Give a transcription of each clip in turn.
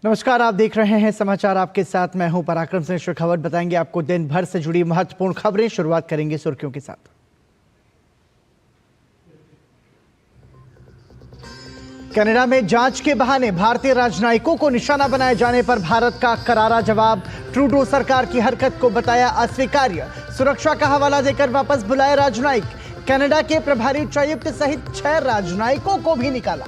नमस्कार, आप देख रहे हैं समाचार आपके साथ मैं हूं पराक्रम सिंह। खबर बताएंगे आपको दिन भर से जुड़ी महत्वपूर्ण खबरें। शुरुआत करेंगे सुर्खियों के साथ। कनाडा में जांच के बहाने भारतीय राजनयिकों को निशाना बनाए जाने पर भारत का करारा जवाब। ट्रूडो सरकार की हरकत को बताया अस्वीकार्य। सुरक्षा का हवाला देकर वापस बुलाए राजनयिक। कनाडा के प्रभारी उच्चायुक्त सहित 6 राजनयिकों को भी निकाला।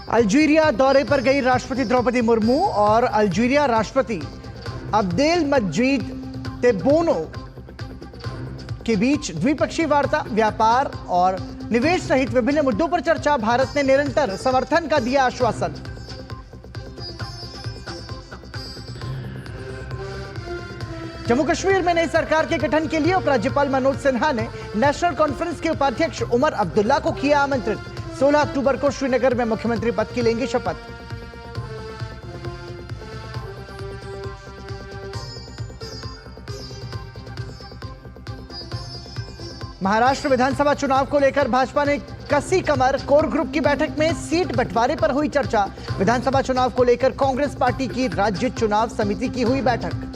अल्जीरिया दौरे पर गई राष्ट्रपति द्रौपदी मुर्मू और अल्जीरिया राष्ट्रपति अब्देलमजीद तेब्बोनो के बीच द्विपक्षीय वार्ता। व्यापार और निवेश सहित विभिन्न मुद्दों पर चर्चा। भारत ने निरंतर समर्थन का दिया आश्वासन। जम्मू कश्मीर में नई सरकार के गठन के लिए उपराज्यपाल मनोज सिन्हा ने नेशनल कॉन्फ्रेंस के उपाध्यक्ष उमर अब्दुल्ला को किया आमंत्रित। 16 अक्टूबर को श्रीनगर में मुख्यमंत्री पद की लेंगे शपथ। महाराष्ट्र विधानसभा चुनाव को लेकर भाजपा ने कसी कमर। कोर ग्रुप की बैठक में सीट बंटवारे पर हुई चर्चा। विधानसभा चुनाव को लेकर कांग्रेस पार्टी की राज्य चुनाव समिति की हुई बैठक।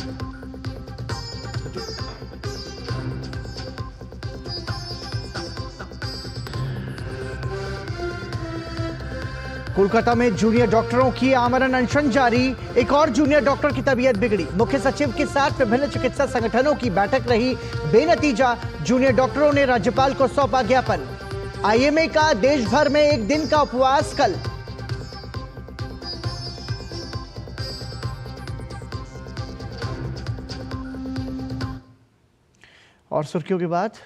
कोलकाता में जूनियर डॉक्टरों की आमरण अनशन जारी। एक और जूनियर डॉक्टर की तबीयत बिगड़ी। मुख्य सचिव के साथ विभिन्न चिकित्सा संगठनों की बैठक रही बेनतीजा। जूनियर डॉक्टरों ने राज्यपाल को सौंपा ज्ञापन। आईएमए का देश भर में एक दिन का उपवास कल। और सुर्खियों के बाद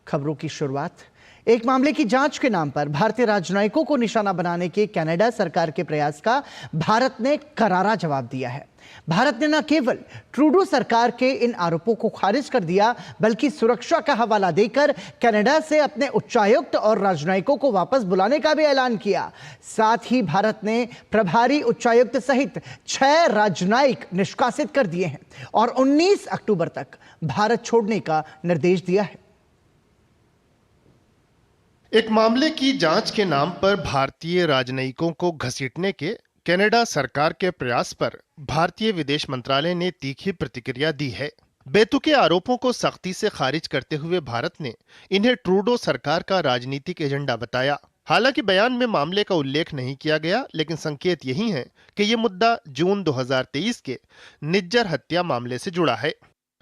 खबरों की शुरुआत। एक मामले की जांच के नाम पर भारतीय राजनयिकों को निशाना बनाने के कनाडा सरकार के प्रयास का भारत ने करारा जवाब दिया है। भारत ने न केवल ट्रूडो सरकार के इन आरोपों को खारिज कर दिया, बल्कि सुरक्षा का हवाला देकर कनाडा से अपने उच्चायुक्त और राजनयिकों को वापस बुलाने का भी ऐलान किया। साथ ही भारत ने प्रभारी उच्चायुक्त सहित 6 राजनयिक निष्कासित कर दिए हैं और 19 अक्टूबर तक भारत छोड़ने का निर्देश दिया है। एक मामले की जांच के नाम पर भारतीय राजनयिकों को घसीटने के कनाडा सरकार के प्रयास पर भारतीय विदेश मंत्रालय ने तीखी प्रतिक्रिया दी है। बेतुके आरोपों को सख्ती से खारिज करते हुए भारत ने इन्हें ट्रूडो सरकार का राजनीतिक एजेंडा बताया। हालांकि बयान में मामले का उल्लेख नहीं किया गया, लेकिन संकेत यही है कि यह मुद्दा जून 2023 के निज्जर हत्या मामले से जुड़ा है।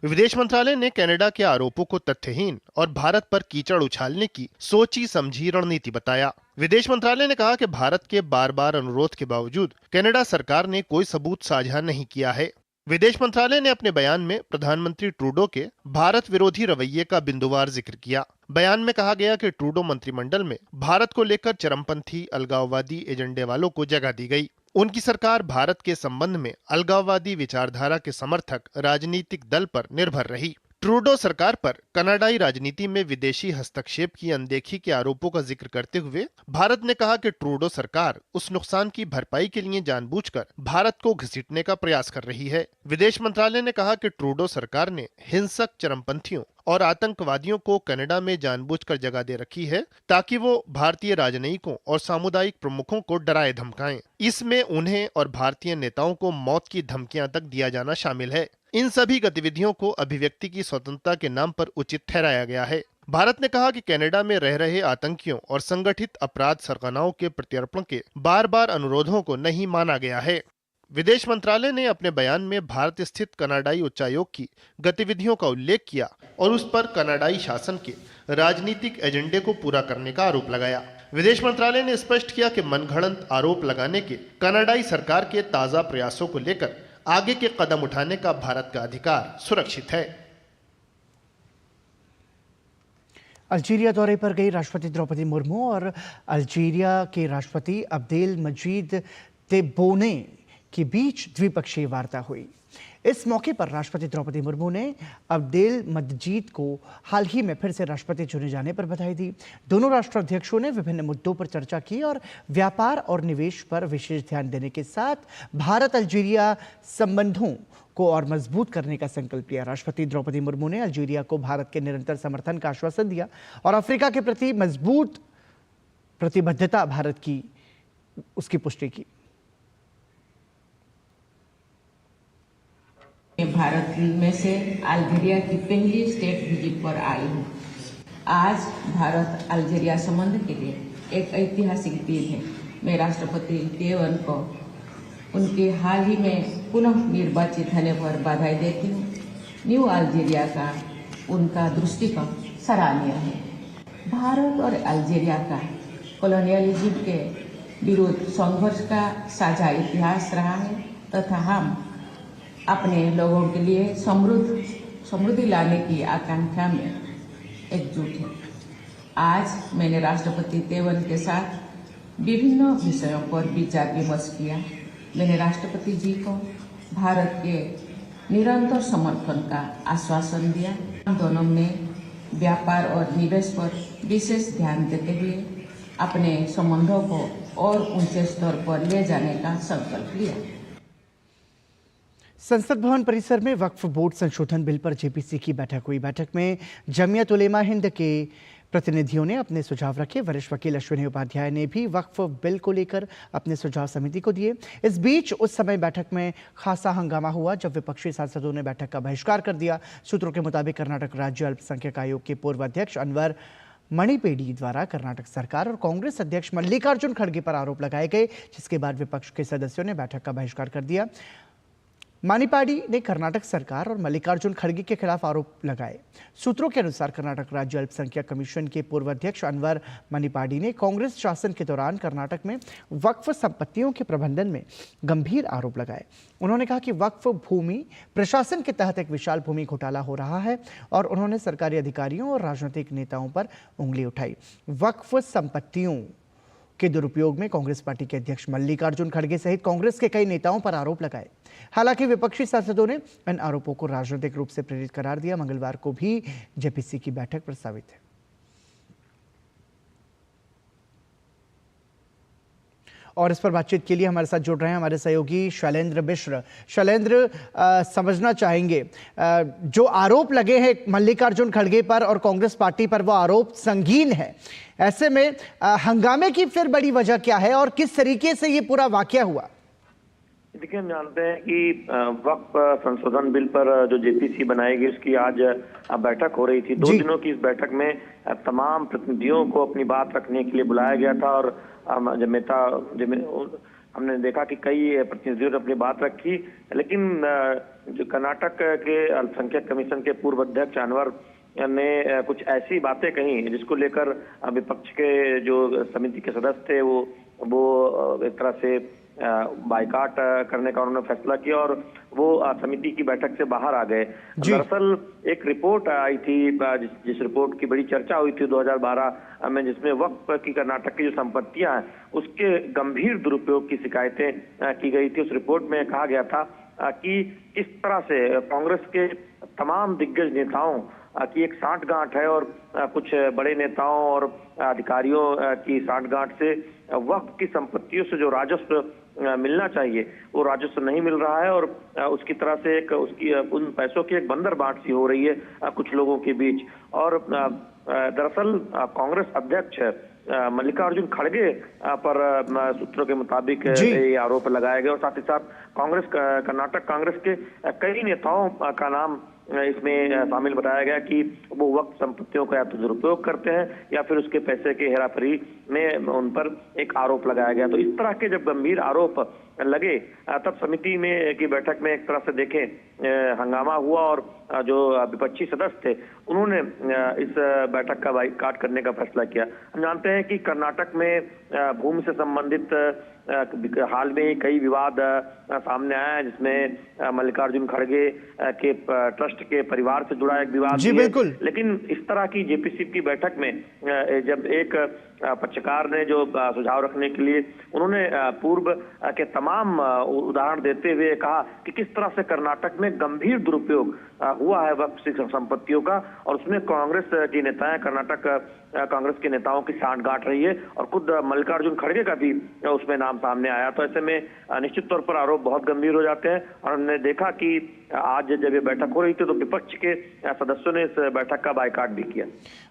विदेश मंत्रालय ने कनाडा के आरोपों को तथ्यहीन और भारत पर कीचड़ उछालने की सोची समझी रणनीति बताया। विदेश मंत्रालय ने कहा कि भारत के बार बार अनुरोध के बावजूद कनाडा सरकार ने कोई सबूत साझा नहीं किया है। विदेश मंत्रालय ने अपने बयान में प्रधानमंत्री ट्रूडो के भारत विरोधी रवैये का बिंदुवार जिक्र किया। बयान में कहा गया कि ट्रूडो मंत्रिमंडल में भारत को लेकर चरमपंथी अलगाववादी एजेंडे वालों को जगह दी गई। उनकी सरकार भारत के संबंध में अलगाववादी विचारधारा के समर्थक राजनीतिक दल पर निर्भर रही। ट्रूडो सरकार पर कनाडाई राजनीति में विदेशी हस्तक्षेप की अनदेखी के आरोपों का जिक्र करते हुए भारत ने कहा कि ट्रूडो सरकार उस नुकसान की भरपाई के लिए जानबूझकर भारत को घसीटने का प्रयास कर रही है। विदेश मंत्रालय ने कहा कि ट्रूडो सरकार ने हिंसक चरमपंथियों और आतंकवादियों को कनाडा में जानबूझकर जगह दे रखी है ताकि वो भारतीय राजनयिकों और सामुदायिक प्रमुखों को डराए धमकाएं। इसमें उन्हें और भारतीय नेताओं को मौत की धमकियां तक दिया जाना शामिल है। इन सभी गतिविधियों को अभिव्यक्ति की स्वतंत्रता के नाम पर उचित ठहराया गया है। भारत ने कहा कि कनाडा में रह रहे आतंकियों और संगठित अपराध सरगनाओं के प्रत्यर्पण के बार बार अनुरोधों को नहीं माना गया है। विदेश मंत्रालय ने अपने बयान में भारत स्थित कनाडाई उच्चायोग की गतिविधियों का उल्लेख किया और उस पर कनाडाई शासन के राजनीतिक एजेंडे को पूरा करने का आरोप लगाया। विदेश मंत्रालय ने स्पष्ट किया कि मनगढ़ंत आरोप लगाने के कनाडाई सरकार के ताजा प्रयासों को लेकर आगे के कदम उठाने का भारत का अधिकार सुरक्षित है। अल्जीरिया दौरे पर गई राष्ट्रपति द्रौपदी मुर्मू और अल्जीरिया के राष्ट्रपति अब्देलमजीद तेब्बोने के बीच द्विपक्षीय वार्ता हुई। इस मौके पर राष्ट्रपति द्रौपदी मुर्मू ने अब्देल मजीद को हाल ही में फिर से राष्ट्रपति चुने जाने पर बधाई दी। दोनों राष्ट्राध्यक्षों ने विभिन्न मुद्दों पर चर्चा की और व्यापार और निवेश पर विशेष ध्यान देने के साथ भारत अल्जीरिया संबंधों को और मजबूत करने का संकल्प लिया। राष्ट्रपति द्रौपदी मुर्मू ने अल्जीरिया को भारत के निरंतर समर्थन का आश्वासन दिया और अफ्रीका के प्रति मजबूत प्रतिबद्धता भारत की उसकी पुष्टि की। मैं भारत में से अल्जीरिया की पहली स्टेट विजिट पर आई हूँ। आज भारत अल्जीरिया संबंध के लिए एक ऐतिहासिक दिन है। मैं राष्ट्रपति तेवन को उनके हाल ही में पुनः निर्वाचित होने पर बधाई देती हूँ। न्यू अल्जीरिया का उनका दृष्टिकोण सराहनीय है। भारत और अल्जीरिया का कॉलोनियलिज्म के विरुद्ध संघर्ष का साझा इतिहास रहा है तथा हम अपने लोगों के लिए समृद्धि लाने की आकांक्षा में एकजुट है। आज मैंने राष्ट्रपति तेवन के साथ विभिन्न विषयों पर विचार विमर्श किया। मैंने राष्ट्रपति जी को भारत के निरंतर समर्थन का आश्वासन दिया। हम दोनों ने व्यापार और निवेश पर विशेष ध्यान देते हुए अपने संबंधों को और ऊंचे स्तर पर ले जाने का संकल्प लिया। संसद भवन परिसर में वक्फ बोर्ड संशोधन बिल पर जेपीसी की बैठक हुई। बैठक में जमियत उलेमा हिंद के प्रतिनिधियों ने अपने सुझाव रखे। वरिष्ठ वकील अश्विनी उपाध्याय ने भी वक्फ बिल को लेकर अपने सुझाव समिति को दिए। इस बीच उस समय बैठक में खासा हंगामा हुआ जब विपक्षी सांसदों ने बैठक का बहिष्कार कर दिया। सूत्रों के मुताबिक कर्नाटक राज्य अल्पसंख्यक आयोग के पूर्व अध्यक्ष अनवर मणिपेडी द्वारा कर्नाटक सरकार और कांग्रेस अध्यक्ष मल्लिकार्जुन खड़गे पर आरोप लगाए गए, जिसके बाद विपक्ष के सदस्यों ने बैठक का बहिष्कार कर दिया। मणिपाडी ने कर्नाटक सरकार और मल्लिकार्जुन खड़गे के खिलाफ आरोप लगाए। सूत्रों के अनुसार कर्नाटक राज्य अल्पसंख्यक कमीशन के पूर्व अध्यक्ष अनवर मणिपाडी ने कांग्रेस शासन के दौरान कर्नाटक में वक्फ संपत्तियों के प्रबंधन में गंभीर आरोप लगाए। उन्होंने कहा कि वक्फ भूमि प्रशासन के तहत एक विशाल भूमि घोटाला हो रहा है और उन्होंने सरकारी अधिकारियों और राजनीतिक नेताओं पर उंगली उठाई। वक्फ संपत्तियों के दुरुपयोग में कांग्रेस पार्टी के अध्यक्ष मल्लिकार्जुन खड़गे सहित कांग्रेस के कई नेताओं पर आरोप लगाए। हालांकि विपक्षी सांसदों ने इन आरोपों को राजनीतिक रूप से प्रेरित करार दिया। मंगलवार को भी जेपीसी की बैठक प्रस्तावित है। और इस पर बातचीत के लिए हमारे साथ जुड़ रहे हैं हमारे सहयोगी शैलेंद्र मिश्र। शैलेंद्र, समझना चाहेंगे जो आरोप लगे हैं मल्लिकार्जुन खड़गे पर और कांग्रेस पार्टी पर, वो आरोप संगीन है। ऐसे में हंगामे की फिर बड़ी वजह क्या है और किस तरीके से ये पूरा वाकया हुआ? देखिए, हम जानते हैं कि वक्फ संशोधन बिल पर जो जेपीसी बनाएगी उसकी आज बैठक हो रही थी। 2 दिनों की इस बैठक में तमाम प्रतिनिधियों को अपनी बात रखने के लिए बुलाया गया था और हमने देखा कि कई प्रतिनिधियों ने अपनी बात रखी, लेकिन जो कर्नाटक के अल्पसंख्यक कमीशन के पूर्व अध्यक्ष अनवर ने कुछ ऐसी बातें कही जिसको लेकर विपक्ष के जो समिति के सदस्य थे वो एक तरह से बाइकाट करने का उन्होंने फैसला किया और वो समिति की बैठक से बाहर आ गए। दरअसल एक रिपोर्ट आई थी जिस रिपोर्ट की बड़ी चर्चा हुई थी 2012 में, जिसमें वक्फ की कर्नाटक की जो संपत्तियां हैं उसके गंभीर दुरुपयोग की शिकायतें की गई थी। उस रिपोर्ट में कहा गया था कि किस तरह से कांग्रेस के तमाम दिग्गज नेताओं की एक साठगांठ है और कुछ बड़े नेताओं और अधिकारियों की साठगांठ से वक्फ की संपत्तियों से जो राजस्व मिलना चाहिए वो राजस्व नहीं मिल रहा है और उसकी तरह से उन पैसों की एक बंदरबाट सी हो रही है कुछ लोगों के बीच। और दरअसल कांग्रेस अध्यक्ष मल्लिकार्जुन खड़गे पर सूत्रों के मुताबिक ये आरोप लगाए गए और साथ ही साथ कर्नाटक कांग्रेस के कई नेताओं का नाम इसमें शामिल बताया गया कि वो वक्त संपत्तियों का या तो दुरुपयोग करते हैं या फिर उसके पैसे के हेराफेरी में उन पर एक आरोप लगाया गया। तो इस तरह के जब गंभीर आरोप लगे तब समिति में की बैठक में एक तरह से देखें हंगामा हुआ और जो विपक्षी सदस्य थे उन्होंने इस बैठक का बाइकाट करने का फैसला किया। हम जानते हैं कि कर्नाटक में भूमि से संबंधित हाल में ही कई विवाद सामने आए हैं, जिसमें मल्लिकार्जुन खड़गे के ट्रस्ट ट्रस्ट के परिवार से जुड़ा एक विवाद जी भी है। बिल्कुल। लेकिन इस तरह की जेपीसी की बैठक में जब एक पक्षकार ने जो सुझाव रखने के लिए उन्होंने पूर्व के तमाम उदाहरण देते हुए कहा कि किस तरह से कर्नाटक में गंभीर दुरुपयोग हुआ है वक्फ संपत्तियों का, और उसमें कांग्रेस की नेताएं, कर्नाटक कांग्रेस के नेताओं की सांठगांठ रही है, और खुद मल्लिकार्जुन खड़गे का भी उसमें नाम सामने आया। तो ऐसे में निश्चित तौर पर आरोप बहुत गंभीर हो जाते हैं। और हमने देखा कि आज जब ये बैठक हो रही थी तो विपक्ष के सदस्यों ने इस बैठक का बायकॉट भी किया।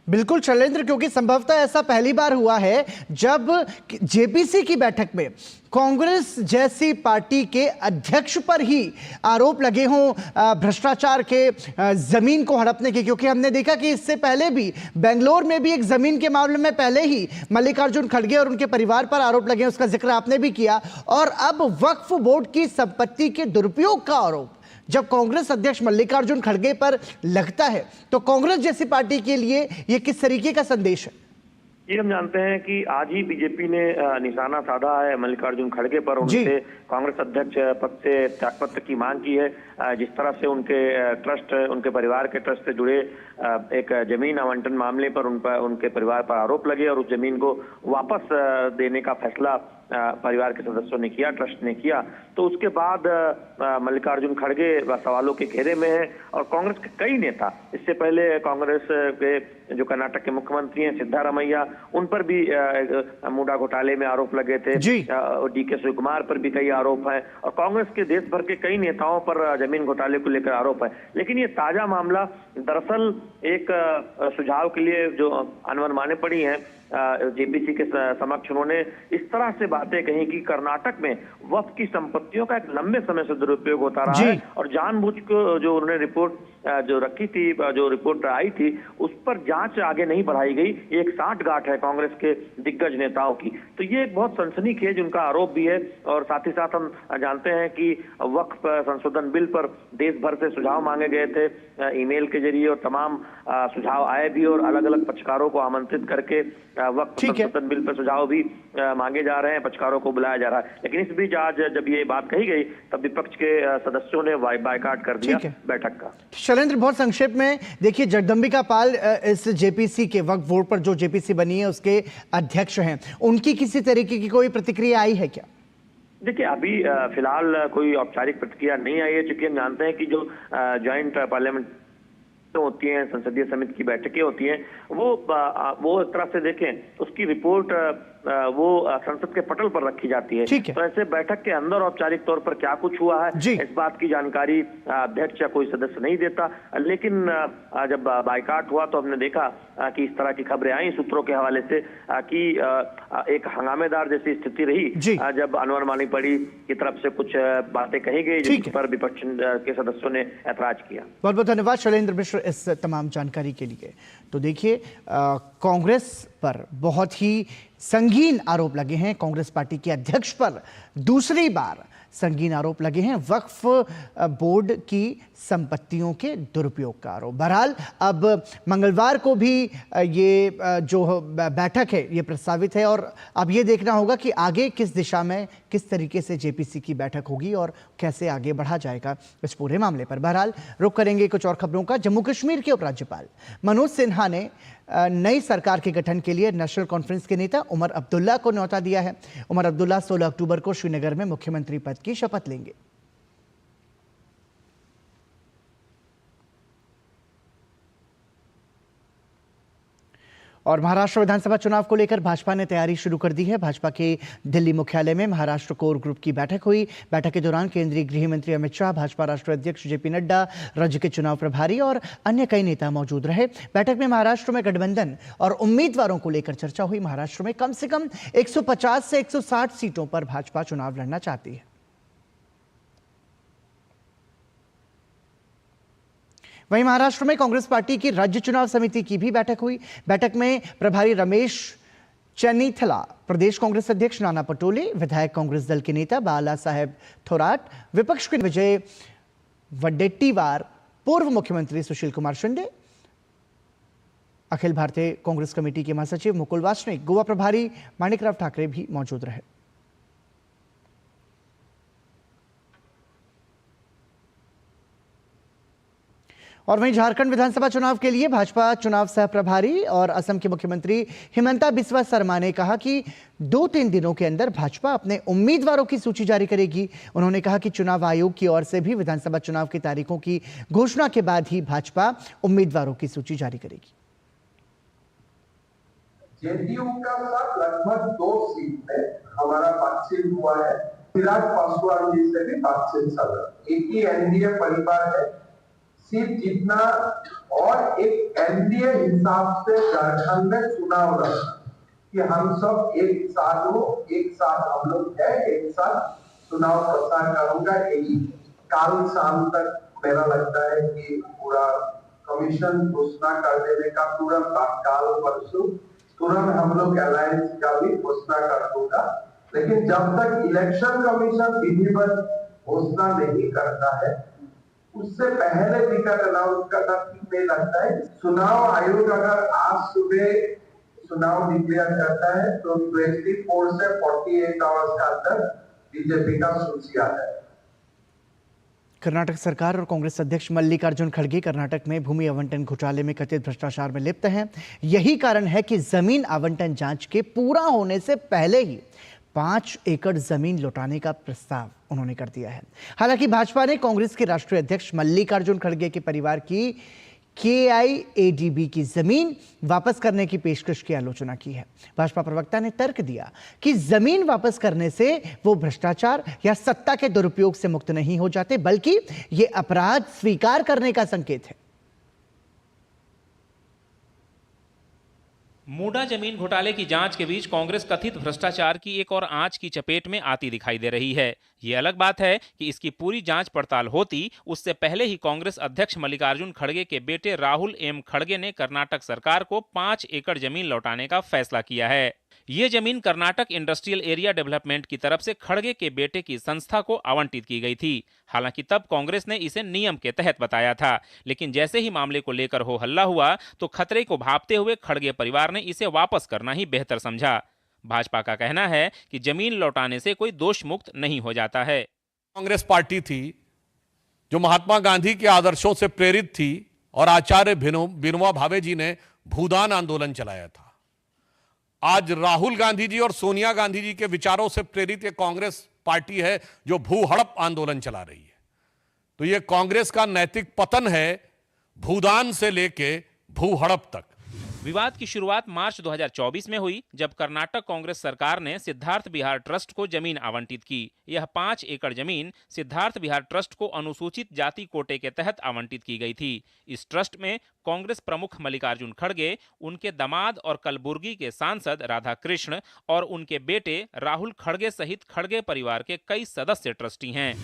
बिल्कुल शैलेंद्र, क्योंकि संभवतः ऐसा पहली बार हुआ है जब जेपीसी की बैठक में कांग्रेस जैसी पार्टी के अध्यक्ष पर ही आरोप लगे हों भ्रष्टाचार के, जमीन को हड़पने के। क्योंकि हमने देखा कि इससे पहले भी बेंगलोर में भी एक जमीन के मामले में पहले ही मल्लिकार्जुन खड़गे और उनके परिवार पर आरोप लगे, उसका जिक्र आपने भी किया। और अब वक्फ बोर्ड की संपत्ति के दुरुपयोग का आरोप जब कांग्रेस अध्यक्ष मल्लिकार्जुन खड़गे पर लगता है, तो कांग्रेस जैसी पार्टी के लिए यह किस तरीके का संदेश है? ये हम जानते हैं कि आज ही बीजेपी ने निशाना साधा है मल्लिकार्जुन खड़गे पर। उनसे कांग्रेस अध्यक्ष पद से त्यागपत्र की मांग की है। जिस तरह से उनके ट्रस्ट, उनके परिवार के ट्रस्ट से जुड़े एक जमीन आवंटन मामले पर उनके परिवार पर आरोप लगे और उस जमीन को वापस देने का फैसला परिवार के सदस्यों ने किया, ट्रस्ट ने किया। तो उसके बाद मल्लिकार्जुन खड़गे सवालों के घेरे में है। और कांग्रेस के कई नेता, इससे पहले कांग्रेस के जो कर्नाटक के मुख्यमंत्री हैं सिद्धारमैया, उन पर भी मुंडा घोटाले में आरोप लगे थे। डीके शिवकुमार पर भी कई आरोप हैं, और कांग्रेस के देश भर के कई नेताओं पर जमीन घोटाले को लेकर आरोप है। लेकिन ये ताजा मामला दरअसल एक सुझाव के लिए जो अनवन माने पड़ी हैं जेपीसी के समक्ष, उन्होंने इस तरह से बातें कही कि कर्नाटक में वक्फ की संपत्तियों का एक लंबे समय से दुरुपयोग होता रहा है, और जानबूझ को जो उन्होंने रिपोर्ट जो रखी थी, जो रिपोर्ट आई थी, उस पर जांच आगे नहीं बढ़ाई गई। ये एक सांठगांठ है कांग्रेस के दिग्गज नेताओं की। तो ये एक बहुत सनसनीखेज उनका आरोप भी है। और साथ ही साथ हम जानते हैं कि वक्फ संशोधन बिल पर देश भर से सुझाव मांगे गए थे ईमेल के जरिए, और तमाम सुझाव आए भी, और अलग अलग पक्षकारों को आमंत्रित करके वक्फ संशोधन बिल पर सुझाव भी मांगे जा रहे हैं, पक्षकारों को बुलाया जा रहा है। लेकिन इस बीच आज जब ये बात कही गई तब विपक्ष के सदस्यों ने बायकॉट कर दिया बैठक का। शैलेंद्र, बहुत संक्षेप में देखिए, जगदंबिका पाल इस जेपीसी के वक्फ बोर्ड पर जो जेपीसी बनी है उसके अध्यक्ष हैं, उनकी किसी तरीके की कोई प्रतिक्रिया आई है क्या? देखिए, अभी फिलहाल कोई औपचारिक प्रतिक्रिया नहीं आई है, क्योंकि हम जानते हैं कि जो ज्वाइंट पार्लियामेंट होती हैं, संसदीय समिति की बैठकें होती हैं, वो एक तरह से देखें उसकी रिपोर्ट वो संसद के पटल पर रखी जाती है। तो ऐसे बैठक के अंदर औपचारिक तौर पर क्या कुछ हुआ है, इस बात की जानकारी अध्यक्ष या कोई सदस्य नहीं देता। लेकिन जब बायकॉट हुआ तो हमने देखा कि इस तरह की खबरें आई सूत्रों के हवाले से कि एक हंगामेदार जैसी स्थिति रही जब अनवर मानी पड़ी की तरफ से कुछ बातें कही गई, जिस पर विपक्ष के सदस्यों ने ऐतराज किया। बहुत बहुत धन्यवाद शैलेंद्र मिश्र इस तमाम जानकारी के लिए। तो देखिए, कांग्रेस पर बहुत ही संगीन आरोप लगे हैं, कांग्रेस पार्टी के अध्यक्ष पर दूसरी बार संगीन आरोप लगे हैं वक्फ बोर्ड की संपत्तियों के दुरुपयोग का आरोप। बहरहाल अब मंगलवार को भी ये जो बैठक है ये प्रस्तावित है, और अब ये देखना होगा कि आगे किस दिशा में, किस तरीके से जेपीसी की बैठक होगी और कैसे आगे बढ़ा जाएगा इस पूरे मामले पर। बहरहाल रुख करेंगे कुछ और खबरों का। जम्मू कश्मीर के उपराज्यपाल मनोज सिन्हा ने नई सरकार के गठन के लिए नेशनल कॉन्फ्रेंस के नेता उमर अब्दुल्ला को न्योता दिया है। उमर अब्दुल्ला 16 अक्टूबर को श्रीनगर में मुख्यमंत्री पद की शपथ लेंगे। और महाराष्ट्र विधानसभा चुनाव को लेकर भाजपा ने तैयारी शुरू कर दी है। भाजपा के दिल्ली मुख्यालय में महाराष्ट्र कोर ग्रुप की बैठक हुई। बैठक के दौरान केंद्रीय गृह मंत्री अमित शाह, भाजपा राष्ट्रीय अध्यक्ष जेपी नड्डा, राज्य के चुनाव प्रभारी और अन्य कई नेता मौजूद रहे। बैठक में महाराष्ट्र में गठबंधन और उम्मीदवारों को लेकर चर्चा हुई। महाराष्ट्र में कम से कम 150 से 160 सीटों पर भाजपा चुनाव लड़ना चाहती है। वहीं महाराष्ट्र में कांग्रेस पार्टी की राज्य चुनाव समिति की भी बैठक हुई। बैठक में प्रभारी रमेश चन्नीथला, प्रदेश कांग्रेस अध्यक्ष नाना पटोले, विधायक कांग्रेस दल के नेता बाला साहेब थोराट, विपक्ष के विजय वडेट्टीवार, पूर्व मुख्यमंत्री सुशील कुमार शिंदे, अखिल भारतीय कांग्रेस कमेटी के महासचिव मुकुल वासनिक, गोवा प्रभारी माणिकराव ठाकरे भी मौजूद रहे। और वहीं झारखंड विधानसभा चुनाव के लिए भाजपा चुनाव सह प्रभारी और असम के मुख्यमंत्री हिमंता बिस्वा शर्मा ने कहा कि 2-3 दिनों के अंदर भाजपा अपने उम्मीदवारों की सूची जारी करेगी। उन्होंने कहा कि चुनाव आयोग की ओर से भी विधानसभा चुनाव की तारीखों की घोषणा के बाद ही भाजपा उम्मीदवारों की सूची जारी करेगी। जेडीयू का साथ लगभग 2 सीट पे हमारा बातचीत हुआ है। चिराग पासवान जी से भी बातचीत चल रहा है। एक ही एनडीए परिवार है, सीट जीतना और एक एनडीए हिसाब से झारखंड में चुनाव लड़ना कि हम सब एक साथ हो, एक साथ हम लोग है, एक साथ चुनाव प्रचार करूंगा। यही कल शाम तक मेरा लगता है कि पूरा कमीशन घोषणा कर देने का तुरंत काल परसों तुरंत हम लोग अलायंस का भी घोषणा कर दूंगा। लेकिन जब तक इलेक्शन कमीशन विधिवत घोषणा नहीं करता है उससे पहले टिकट अनाउंस करना ठीक नहीं लगता है। चुनाव आयोग अगर आज सुबह चुनाव डिक्लेयर करता है तो 24 से 48 आवर्स के अंदर बीजेपी का सूची आ जाए। कर्नाटक सरकार और कांग्रेस अध्यक्ष मल्लिकार्जुन खड़गे कर्नाटक में भूमि आवंटन घोटाले में कथित भ्रष्टाचार में लिप्त हैं। यही कारण है कि जमीन आवंटन जांच के पूरा होने से पहले ही 5 एकड़ जमीन लौटाने का प्रस्ताव उन्होंने कर दिया है। हालांकि भाजपा ने कांग्रेस के राष्ट्रीय अध्यक्ष मल्लिकार्जुन खड़गे के परिवार की KIADB की जमीन वापस करने की पेशकश की आलोचना की है। भाजपा प्रवक्ता ने तर्क दिया कि जमीन वापस करने से वो भ्रष्टाचार या सत्ता के दुरुपयोग से मुक्त नहीं हो जाते, बल्कि ये अपराध स्वीकार करने का संकेत है। मूडा जमीन घोटाले की जांच के बीच कांग्रेस कथित भ्रष्टाचार की एक और आंच की चपेट में आती दिखाई दे रही है। ये अलग बात है कि इसकी पूरी जांच पड़ताल होती उससे पहले ही कांग्रेस अध्यक्ष मल्लिकार्जुन खड़गे के बेटे राहुल एम खड़गे ने कर्नाटक सरकार को 5 एकड़ जमीन लौटाने का फैसला किया है। ये जमीन कर्नाटक इंडस्ट्रियल एरिया डेवलपमेंट की तरफ से खड़गे के बेटे की संस्था को आवंटित की गई थी। हालांकि तब कांग्रेस ने इसे नियम के तहत बताया था, लेकिन जैसे ही मामले को लेकर हो हल्ला हुआ तो खतरे को भांपते हुए खड़गे परिवार ने इसे वापस करना ही बेहतर समझा। भाजपा का कहना है कि जमीन लौटाने से कोई दोष मुक्त नहीं हो जाता है। कांग्रेस पार्टी थी जो महात्मा गांधी के आदर्शों से प्रेरित थी और आचार्य विनोबा भावे जी ने भूदान आंदोलन चलाया था। आज राहुल गांधी जी और सोनिया गांधी जी के विचारों से प्रेरित ये कांग्रेस पार्टी है जो भू हड़प आंदोलन चला रही है। तो ये कांग्रेस का नैतिक पतन है, भूदान से लेके भू हड़प तक। विवाद की शुरुआत मार्च 2024 में हुई, जब कर्नाटक कांग्रेस सरकार ने सिद्धार्थ बिहार ट्रस्ट को जमीन आवंटित की। यह 5 एकड़ जमीन सिद्धार्थ बिहार ट्रस्ट को अनुसूचित जाति कोटे के तहत आवंटित की गई थी। इस ट्रस्ट में कांग्रेस प्रमुख मल्लिकार्जुन खड़गे, उनके दामाद और कलबुर्गी के सांसद राधा कृष्ण और उनके बेटे राहुल खड़गे सहित खड़गे परिवार के कई सदस्य ट्रस्टी हैं।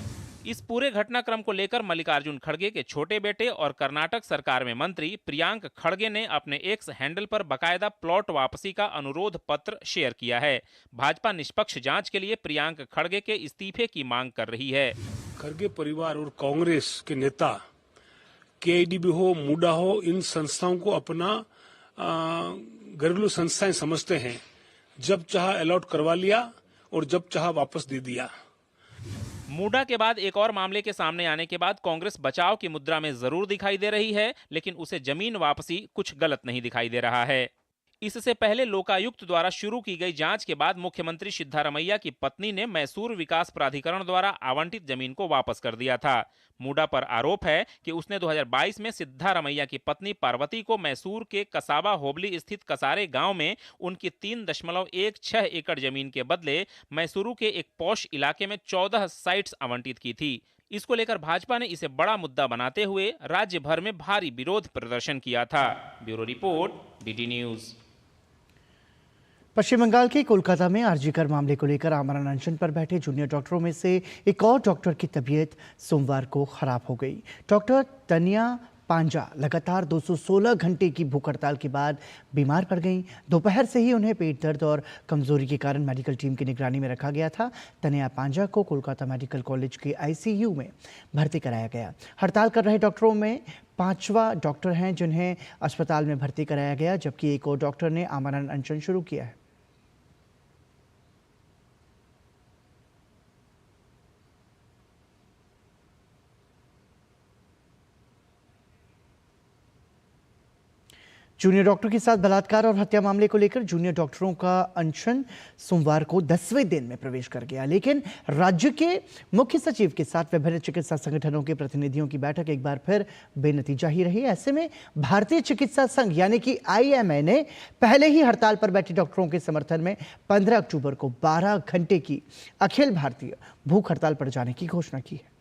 इस पूरे घटनाक्रम को लेकर मल्लिकार्जुन खड़गे के छोटे बेटे और कर्नाटक सरकार में मंत्री प्रियांक खड़गे ने अपने एक्स हैंडल पर बकायदा प्लॉट वापसी का अनुरोध पत्र शेयर किया है। भाजपा निष्पक्ष जांच के लिए प्रियांक खड़गे के इस्तीफे की मांग कर रही है। खड़गे परिवार और कांग्रेस के नेता KIADB हो, मूडा हो, इन संस्थाओं को अपना घरेलू संस्थाएं समझते हैं। जब चाहा अलॉट करवा लिया और जब चाहा वापस दे दिया। मूडा के बाद एक और मामले के सामने आने के बाद कांग्रेस बचाव की मुद्रा में जरूर दिखाई दे रही है, लेकिन उसे जमीन वापसी कुछ गलत नहीं दिखाई दे रहा है। इससे पहले लोकायुक्त द्वारा शुरू की गई जांच के बाद मुख्यमंत्री सिद्धारमैया की पत्नी ने मैसूर विकास प्राधिकरण द्वारा आवंटित जमीन को वापस कर दिया था। मूडा पर आरोप है कि उसने 2022 में सिद्धारमैया की पत्नी पार्वती को मैसूर के कसाबा होबली स्थित कसारे गांव में उनकी 3.16 एकड़ जमीन के बदले मैसूरू के एक पॉश इलाके में 14 साइट्स आवंटित की थी। इसको लेकर भाजपा ने इसे बड़ा मुद्दा बनाते हुए राज्य भर में भारी विरोध प्रदर्शन किया था। Bureau report, DD news. Paschim Bangal के कोलकाता में आरजीकर मामले को लेकर आमरण अनशन पर बैठे जूनियर डॉक्टरों में से एक और डॉक्टर की तबीयत सोमवार को खराब हो गई। डॉक्टर तनिया पांजा लगातार 216 घंटे की भूख हड़ताल के बाद बीमार पड़ गईं। दोपहर से ही उन्हें पेट दर्द और कमजोरी के कारण मेडिकल टीम की निगरानी में रखा गया था। तनिया पांजा को कोलकाता मेडिकल कॉलेज के ICU में भर्ती कराया गया। हड़ताल कर रहे डॉक्टरों में 5वां डॉक्टर हैं जिन्हें अस्पताल में भर्ती कराया गया, जबकि एक और डॉक्टर ने आमरण अनशन शुरू किया है। जूनियर डॉक्टर के साथ बलात्कार और हत्या मामले को लेकर जूनियर डॉक्टरों का अनशन सोमवार को 10वें दिन में प्रवेश कर गया, लेकिन राज्य के मुख्य सचिव के साथ विभिन्न चिकित्सा संगठनों के प्रतिनिधियों की बैठक एक बार फिर बेनतीजा ही रही। ऐसे में भारतीय चिकित्सा संघ यानी कि IMA ने पहले ही हड़ताल पर बैठे डॉक्टरों के समर्थन में 15 अक्टूबर को 12 घंटे की अखिल भारतीय भूख हड़ताल पर जाने की घोषणा की है।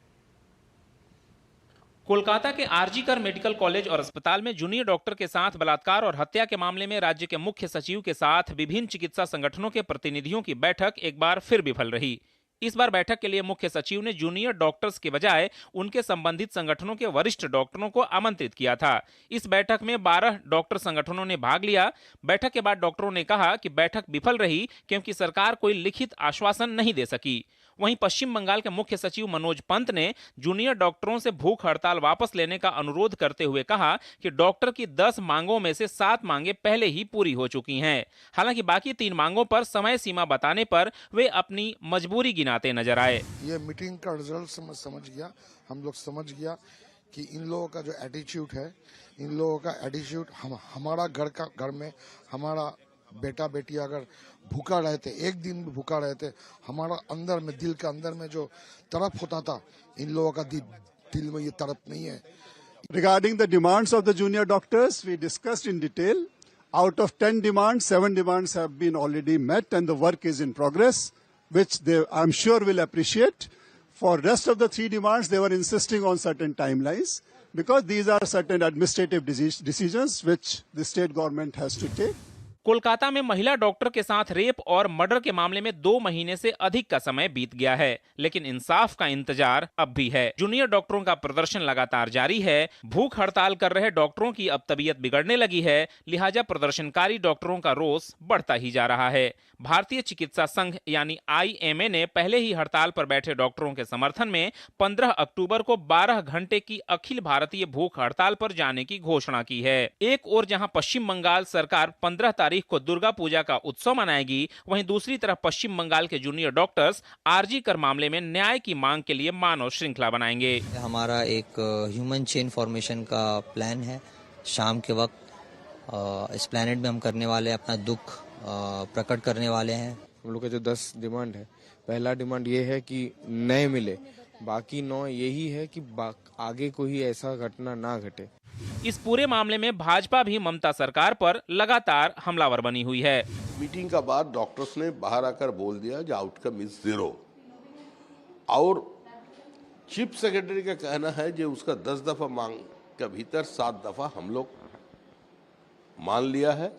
कोलकाता के आरजी कर मेडिकल कॉलेज और अस्पताल में जूनियर डॉक्टर के साथ बलात्कार और हत्या के मामले में राज्य के मुख्य सचिव के साथ विभिन्न चिकित्सा संगठनों के प्रतिनिधियों की बैठक एक बार फिर विफल रही। इस बार बैठक के लिए मुख्य सचिव ने जूनियर डॉक्टर्स के बजाय उनके संबंधित संगठनों के वरिष्ठ डॉक्टरों को आमंत्रित किया था। इस बैठक में 12 डॉक्टर संगठनों ने भाग लिया। बैठक के बाद डॉक्टरों ने कहा कि बैठक विफल रही क्योंकि सरकार कोई लिखित आश्वासन नहीं दे सकी। वहीं पश्चिम बंगाल के मुख्य सचिव मनोज पंत ने जूनियर डॉक्टरों से भूख हड़ताल वापस लेने का अनुरोध करते हुए कहा कि डॉक्टर की 10 मांगों में से 7 मांगे पहले ही पूरी हो चुकी हैं। हालांकि बाकी 3 मांगों पर समय सीमा बताने पर वे अपनी मजबूरी गिनाते नजर आए। ये मीटिंग का रिजल्ट समझ गया, हम लोग समझ गया कि इन लोगों का जो एटीट्यूड है, इन लोगों का एटीट्यूड हमारा घर में हमारा बेटा बेटी अगर भूखा रहते, एक दिन भी भूखा रहते, हमारा अंदर में दिल के अंदर में जो तड़प होता था, इन लोगों का दिल में ये तड़प नहीं है। Regarding the demands of the junior doctors, we discussed in detail. Out of 10 demands, 7 demands have been already met and the work is in progress, which they, I'm sure, will appreciate. For rest of the 3 demands, they were insisting on certain timelines because these are certain administrative decisions which the state government has to take. Kolkata में महिला doctor के साथ rape और murder के मामले में 2 महीने से अधिक का समय बीत गया है, लेकिन इंसाफ का इंतजार अब भी है। जूनियर डॉक्टरों का प्रदर्शन लगातार जारी है। भूख हड़ताल कर रहे डॉक्टरों की अब तबीयत बिगड़ने लगी है, लिहाजा प्रदर्शनकारी डॉक्टरों का रोष बढ़ता ही जा रहा है। भारतीय चिकित्सा संघ यानी IMA ने पहले ही हड़ताल पर बैठे डॉक्टरों के समर्थन में 15 अक्टूबर को 12 घंटे की अखिल भारतीय भूख हड़ताल पर जाने की घोषणा की है। एक ओर जहां पश्चिम बंगाल सरकार 15 तारीख को दुर्गा पूजा का उत्सव मनाएगी, वहीं दूसरी तरफ पश्चिम बंगाल के जूनियर डॉक्टर्स आरजी कर मामले में न्याय की मांग के लिए मानव श्रृंखला बनाएंगे। हमारा एक ह्यूमन चेन फॉर्मेशन का प्लान है। शाम के वक्त इस प्लैनेट में हम करने वाले अपना दुख प्रकट करने वाले हैं। हम लोग का जो 10 डिमांड है, पहला डिमांड ये है कि न्याय मिले, बाकी 9 यही है कि आगे कोई ऐसा घटना ना घटे। इस पूरे मामले में भाजपा भी ममता सरकार पर लगातार हमलावर बनी हुई है। मीटिंग का बाद डॉक्टर्स ने बाहर आकर बोल दिया जो आउटकम इज 0 और चीफ सेक्रेटरी का कहना है जो उसका 10 दफा मांग के भीतर 7 दफा हम लोग मान लिया है,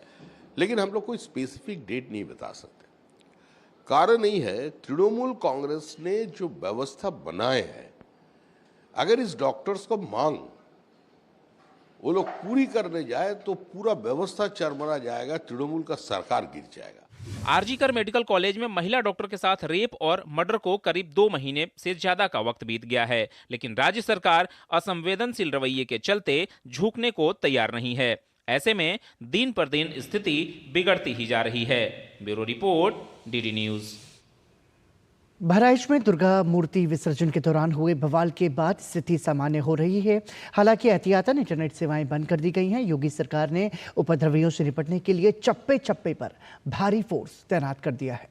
लेकिन हम लोग कोई स्पेसिफिक डेट नहीं बता सकते। कारण यही है तृणमूल कांग्रेस ने जो व्यवस्था बनाए हैं, अगर इस डॉक्टर्स को मांग वो लोग पूरी करने जाए तो पूरा व्यवस्था चरमरा जाएगा, तृणमूल का सरकार गिर जाएगा। आरजी कर मेडिकल कॉलेज में महिला डॉक्टर के साथ रेप और मर्डर को करीब 2 महीने से ज्यादा का वक्त बीत गया है, लेकिन राज्य सरकार असंवेदनशील रवैये के चलते झुकने को तैयार नहीं है। ऐसे में दिन पर दिन स्थिति बिगड़ती ही जा रही है। Bureau report, DD news. Bahraich में दुर्गा मूर्ति विसर्जन के दौरान हुए बवाल के बाद स्थिति सामान्य हो रही है। हालांकि एहतियातन इंटरनेट सेवाएं बंद कर दी गई हैं। योगी सरकार ने उपद्रवियों से निपटने के लिए चप्पे चप्पे पर भारी फोर्स तैनात कर दिया है।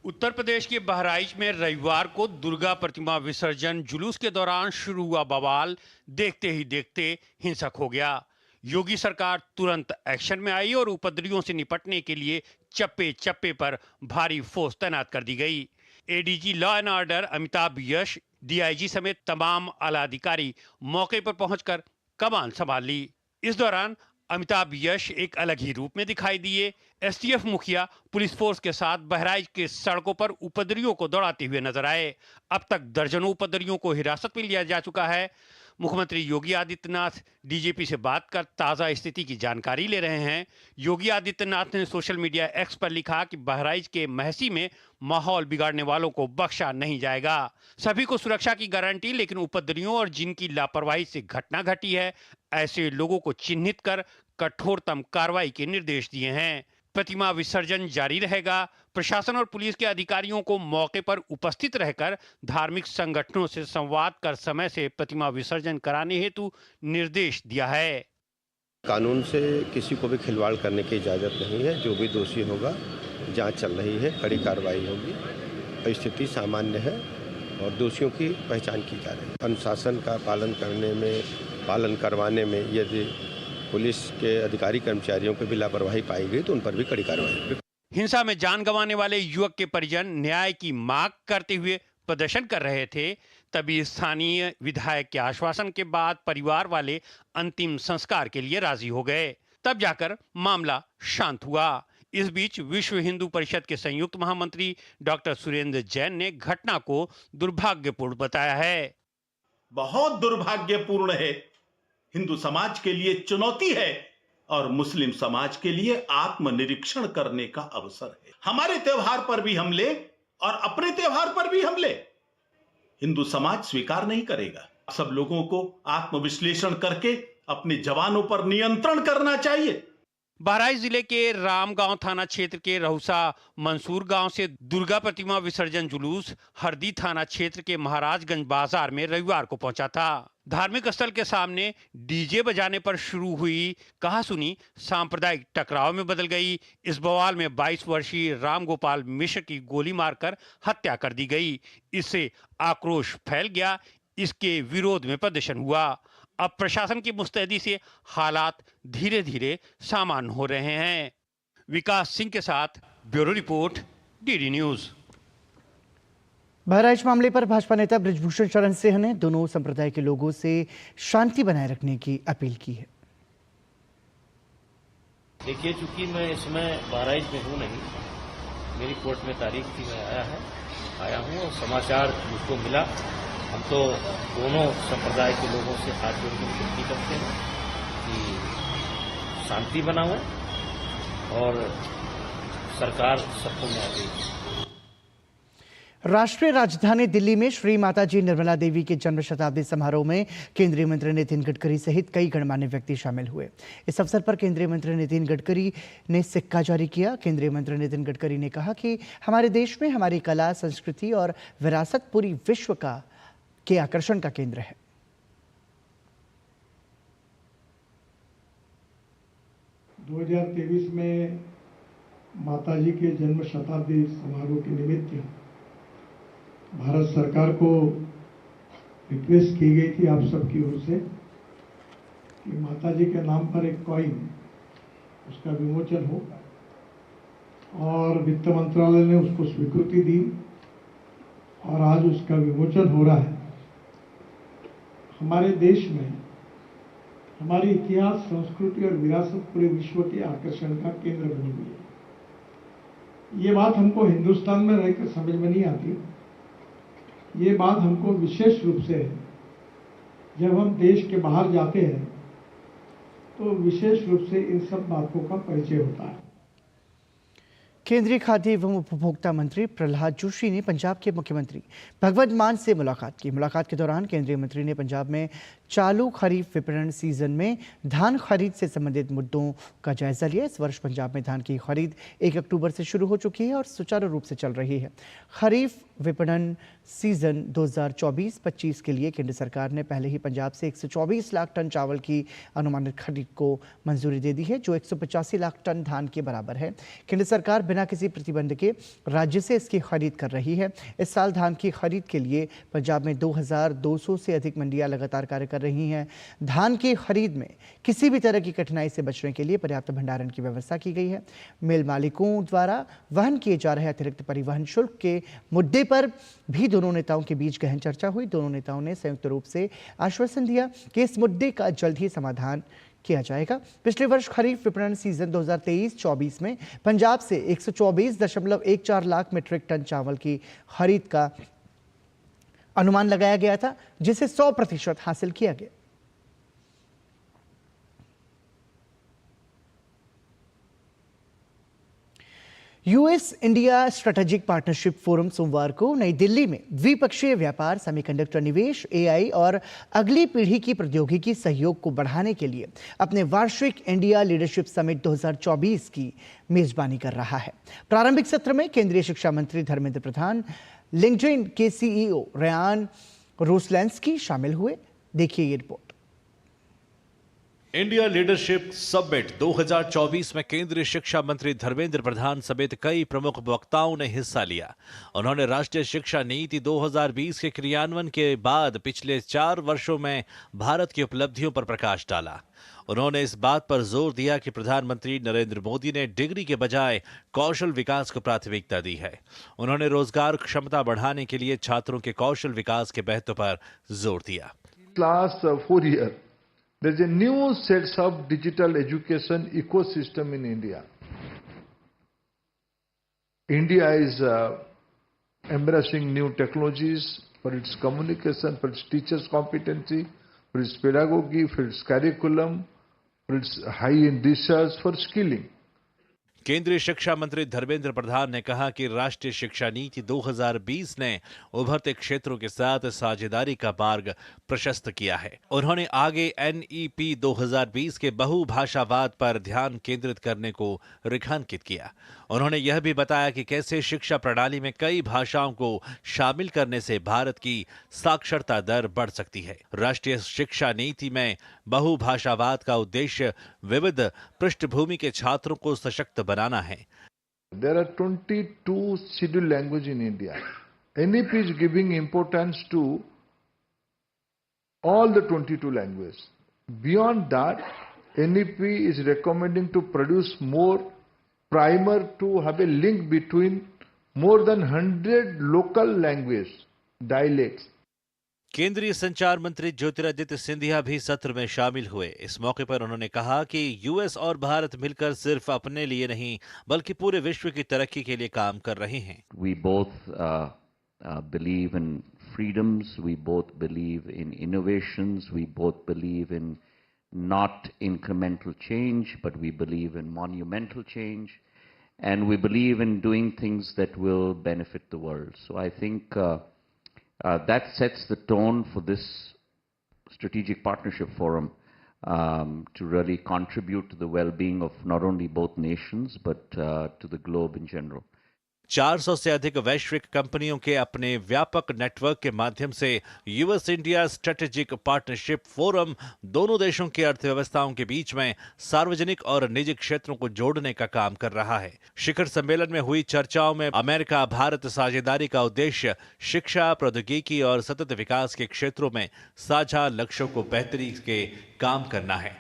उत्तर प्रदेश के बहराइच में रविवार को दुर्गा प्रतिमा विसर्जन जुलूस के दौरान शुरू हुआ बवाल देखते ही देखते हिंसक हो गया। योगी सरकार तुरंत एक्शन में आई और उपद्रवियों से निपटने के लिए चप्पे चप्पे पर भारी फोर्स तैनात कर दी गई। ADG law and order Amitabh Yash, DIG समेत तमाम आला अधिकारी मौके पर पहुंचकर कमान संभाल ली। इस दौरान अमिताभ यश एक अलग ही रूप में दिखाई दिए। STF मुखिया पुलिस फोर्स के साथ बहराइच के सड़कों पर उपद्रवियों को दौड़ाते हुए नजर आए। अब तक दर्जनों उपद्रवियों को हिरासत में लिया जा चुका है। मुख्यमंत्री योगी आदित्यनाथ DGP से बात कर ताजा स्थिति की जानकारी ले रहे हैं। योगी आदित्यनाथ ने सोशल मीडिया X पर लिखा कि बहराइच के महसी में माहौल बिगाड़ने वालों को बख्शा नहीं जाएगा। सभी को सुरक्षा की गारंटी, लेकिन उपद्रवियों और जिनकी लापरवाही से घटना घटी है, ऐसे लोगों को चिन्हित कर कठोरतम कार्रवाई के निर्देश दिए हैं। प्रतिमा विसर्जन जारी रहेगा। प्रशासन और पुलिस के अधिकारियों को मौके पर उपस्थित रहकर धार्मिक संगठनों से संवाद कर समय से प्रतिमा विसर्जन कराने हेतु निर्देश दिया है। कानून से किसी को भी खिलवाड़ करने की इजाज़त नहीं है। जो भी दोषी होगा, जांच चल रही है, कड़ी कार्रवाई होगी। स्थिति सामान्य है और दोषियों की पहचान की जा रही है। अनुशासन का पालन करवाने में यदि पुलिस के अधिकारी कर्मचारियों पर भी लापरवाही पाई गई तो उन पर भी कड़ी कार्रवाई। हिंसा में जान गंवाने वाले युवक के परिजन न्याय की मांग करते हुए प्रदर्शन कर रहे थे। तभी स्थानीय विधायक के आश्वासन के बाद परिवार वाले अंतिम संस्कार के लिए राजी हो गए। तब जाकर मामला शांत हुआ। इस बीच विश्व हिंदू परिषद के संयुक्त महामंत्री डॉक्टर सुरेंद्र जैन ने घटना को दुर्भाग्यपूर्ण बताया है। बहुत दुर्भाग्यपूर्ण है। हिंदू समाज के लिए चुनौती है और मुस्लिम समाज के लिए आत्मनिरीक्षण करने का अवसर है। हमारे त्योहार पर भी हमले और अपने त्योहार पर भी हमले हिंदू समाज स्वीकार नहीं करेगा। सब लोगों को आत्मविश्लेषण करके अपने जवानों पर नियंत्रण करना चाहिए। बहराइच जिले के रामगांव थाना क्षेत्र के रहुसा मंसूर गांव से दुर्गा प्रतिमा विसर्जन जुलूस हरदी थाना क्षेत्र के महाराजगंज बाजार में रविवार को पहुंचा था। धार्मिक स्थल के सामने डीजे बजाने पर शुरू हुई कहासुनी सांप्रदायिक टकराव में बदल गई। इस बवाल में 22 वर्षीय रामगोपाल मिश्र की गोली मारकर हत्या कर दी गई। इससे आक्रोश फैल गया। इसके विरोध में प्रदर्शन हुआ। अब प्रशासन की मुस्तैदी से हालात धीरे धीरे सामान्य हो रहे हैं। विकास सिंह के साथ bureau report, DD news. Bahraich मामले पर भाजपा नेता बृजभूषण शरण सिंह ने दोनों संप्रदाय के लोगों से शांति बनाए रखने की अपील की है। देखिए, चूंकि मैं इसमें बहराइच में हूँ नहीं, मेरी कोर्ट में तारीख थी, मैं आया हूँ और समाचार मुझको मिला। हम तो दोनों संप्रदाय के लोगों से हाथ जोड़कर विनती करते हैं कि शांति बनाओ और सरकार सबको न्याय देगी। राष्ट्रीय राजधानी दिल्ली में श्री माताजी निर्मला देवी के जन्म शताब्दी समारोह में केंद्रीय मंत्री नितिन गडकरी सहित कई गणमान्य व्यक्ति शामिल हुए। इस अवसर पर केंद्रीय मंत्री नितिन गडकरी ने सिक्का जारी किया। केंद्रीय मंत्री नितिन गडकरी ने कहा कि हमारे देश में हमारी कला, संस्कृति और विरासत पूरी विश्व के आकर्षण का केंद्र है। दो 2023 में माताजी के जन्म शताब्दी समारोह के निमित्त भारत सरकार को रिक्वेस्ट की गई थी आप सबकी ओर से कि माताजी के नाम पर एक कॉइन उसका विमोचन हो, और वित्त मंत्रालय ने उसको स्वीकृति दी और आज उसका विमोचन हो रहा है। हमारे देश में हमारी इतिहास, संस्कृति और विरासत पूरे विश्व के आकर्षण का केंद्र बनी हुई है। ये बात हमको हिंदुस्तान में रहकर समझ में नहीं आती। ये बात हमको विशेष रूप से जब हम देश के बाहर जाते हैं तो विशेष रूप से इन सब बातों का परिचय होता है। केंद्रीय खाद्य एवं उपभोक्ता मंत्री प्रहलाद जोशी ने पंजाब के मुख्यमंत्री भगवंत मान से मुलाकात की। मुलाकात के दौरान केंद्रीय मंत्री ने पंजाब में चालू खरीफ विपणन सीजन में धान खरीद से संबंधित मुद्दों का जायजा लिया। इस वर्ष पंजाब में धान की खरीद 1 अक्टूबर से शुरू हो चुकी है और सुचारू रूप से चल रही है। खरीफ विपणन सीजन 2024-25 के लिए केंद्र सरकार ने पहले ही पंजाब से 124 लाख टन चावल की अनुमानित खरीद को मंजूरी दे दी है, जो 185 लाख टन धान के बराबर है। केंद्र सरकार बिना किसी प्रतिबंध के राज्य से इसकी खरीद कर रही है। इस साल धान की खरीद के लिए पंजाब में 2200 से अधिक मंडियां लगातार कार्य कर रही हैं। धान की खरीद में किसी भी तरह की कठिनाई से बचने के लिए पर्याप्त भंडारण की व्यवस्था की गई है। मिल मालिकों द्वारा वहन किए जा रहे अतिरिक्त परिवहन शुल्क के मुद्दे पर भी दोनों नेताओं के बीच गहन चर्चा हुई। दोनों नेताओं ने संयुक्त रूप से आश्वासन दिया कि इस मुद्दे का जल्द ही समाधान किया जाएगा। पिछले वर्ष खरीफ विपणन सीजन 2023-24 में पंजाब से 124.14 लाख मीट्रिक टन चावल की खरीद का अनुमान लगाया गया था, जिसे 100% हासिल किया गया। US India strategic partnership forum सोमवार को नई दिल्ली में द्विपक्षीय व्यापार, सेमीकंडक्टर निवेश, एआई और अगली पीढ़ी की प्रौद्योगिकी सहयोग को बढ़ाने के लिए अपने वार्षिक इंडिया लीडरशिप समिट 2024 की मेजबानी कर रहा है। प्रारंभिक सत्र में केंद्रीय शिक्षा मंत्री धर्मेंद्र प्रधान, लिंक्डइन के सीईओ रेयान रोसलैंस्की शामिल हुए। देखिए ये रिपोर्ट। इंडिया लीडरशिप समिट 2024 में केंद्रीय शिक्षा मंत्री धर्मेंद्र प्रधान समेत कई प्रमुख वक्ताओं ने हिस्सा लिया। उन्होंने राष्ट्रीय शिक्षा नीति 2020 के क्रियान्वयन के बाद पिछले 4 वर्षों में भारत की उपलब्धियों पर प्रकाश डाला। उन्होंने इस बात पर जोर दिया कि प्रधानमंत्री नरेंद्र मोदी ने डिग्री के बजाय कौशल विकास को प्राथमिकता दी है। उन्होंने रोजगार क्षमता बढ़ाने के लिए छात्रों के कौशल विकास के महत्व पर जोर दिया। Last 4 years, there is a new set of digital education ecosystem in India. India is embracing new technologies for its communication, for its teachers' competency, for its pedagogy, for its curriculum, for its high-end research, for skilling. केंद्रीय शिक्षा मंत्री धर्मेंद्र प्रधान ने कहा कि राष्ट्रीय शिक्षा नीति 2020 ने उभरते क्षेत्रों के साथ साझेदारी का मार्ग प्रशस्त किया है। उन्होंने आगे NEP 2020 के बहुभाषावाद पर ध्यान केंद्रित करने को रेखांकित किया। उन्होंने यह भी बताया कि कैसे शिक्षा प्रणाली में कई भाषाओं को शामिल करने से भारत की साक्षरता दर बढ़ सकती है। राष्ट्रीय शिक्षा नीति में बहुभाषावाद का उद्देश्य विविध पृष्ठभूमि के छात्रों को सशक्त बनाना है। There are 22 scheduled languages in India. NEP is giving importance to all the 22 languages. Beyond that, NEP is recommending to produce more primer to have a link between more than 100 local language dialects. केंद्रीय संचार मंत्री ज्योतिरादित्य सिंधिया भी सत्र में शामिल हुए। इस मौके पर उन्होंने कहा कि यूएस और भारत मिलकर सिर्फ अपने लिए नहीं बल्कि पूरे विश्व की तरक्की के लिए काम कर रहे हैं। We both believe in freedoms, we both believe in innovations, we both believe in not incremental change, but we believe in monumental change, and we believe in doing things that will benefit the world. So I think that sets the tone for this strategic partnership forum to really contribute to the well-being of not only both nations but to the globe in general. 400 से अधिक वैश्विक कंपनियों के अपने व्यापक network के माध्यम से US India strategic partnership forum दोनों देशों की अर्थव्यवस्थाओं के बीच में सार्वजनिक और निजी क्षेत्रों को जोड़ने का काम कर रहा है। शिखर सम्मेलन में हुई चर्चाओं में अमेरिका भारत साझेदारी का उद्देश्य शिक्षा, प्रौद्योगिकी और सतत विकास के क्षेत्रों में साझा लक्ष्यों को बेहतरी के काम करना है,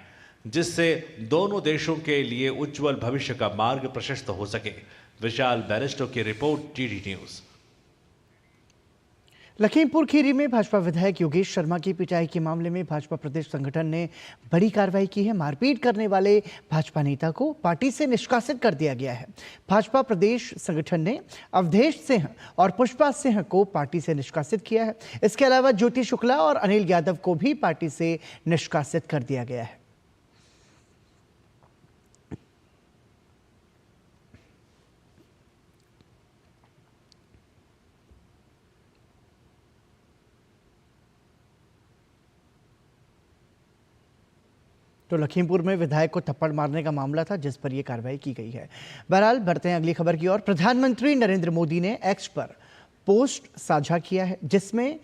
जिससे दोनों देशों के लिए उज्जवल भविष्य का मार्ग प्रशस्त हो सके। विशाल बैरिस्टो की report, TD news. Lakhimpur Kheri में भाजपा विधायक योगेश शर्मा की पिटाई के मामले में भाजपा प्रदेश संगठन ने बड़ी कार्रवाई की है। मारपीट करने वाले भाजपा नेता को पार्टी से निष्कासित कर दिया गया है। भाजपा प्रदेश संगठन ने अवधेश सिंह और पुष्पा सिंह को पार्टी से निष्कासित किया है। इसके अलावा ज्योति शुक्ला और अनिल यादव को भी पार्टी से निष्कासित कर दिया गया है। तो लखीमपुर में विधायक को थप्पड़ मारने का मामला था जिस पर यह कार्रवाई की गई है। बहरहाल बढ़ते हैं अगली खबर की ओर। प्रधानमंत्री नरेंद्र मोदी ने एक्स पर पोस्ट साझा किया है जिसमें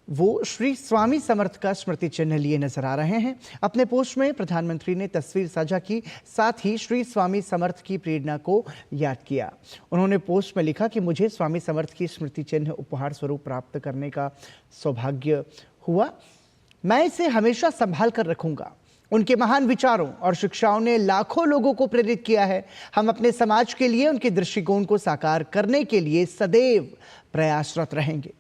वो श्री स्वामी समर्थ का स्मृति चिन्ह लिए नजर आ रहे हैं। अपने पोस्ट में प्रधानमंत्री ने तस्वीर साझा की, साथ ही श्री स्वामी समर्थ की प्रेरणा को याद किया। उन्होंने पोस्ट में लिखा कि मुझे स्वामी समर्थ की स्मृति चिन्ह उपहार स्वरूप प्राप्त करने का सौभाग्य हुआ। मैं इसे हमेशा संभाल कर रखूंगा। उनके महान विचारों और शिक्षाओं ने लाखों लोगों को प्रेरित किया है। हम अपने समाज के लिए उनके दृष्टिकोण को साकार करने के लिए सदैव प्रयासरत रहेंगे।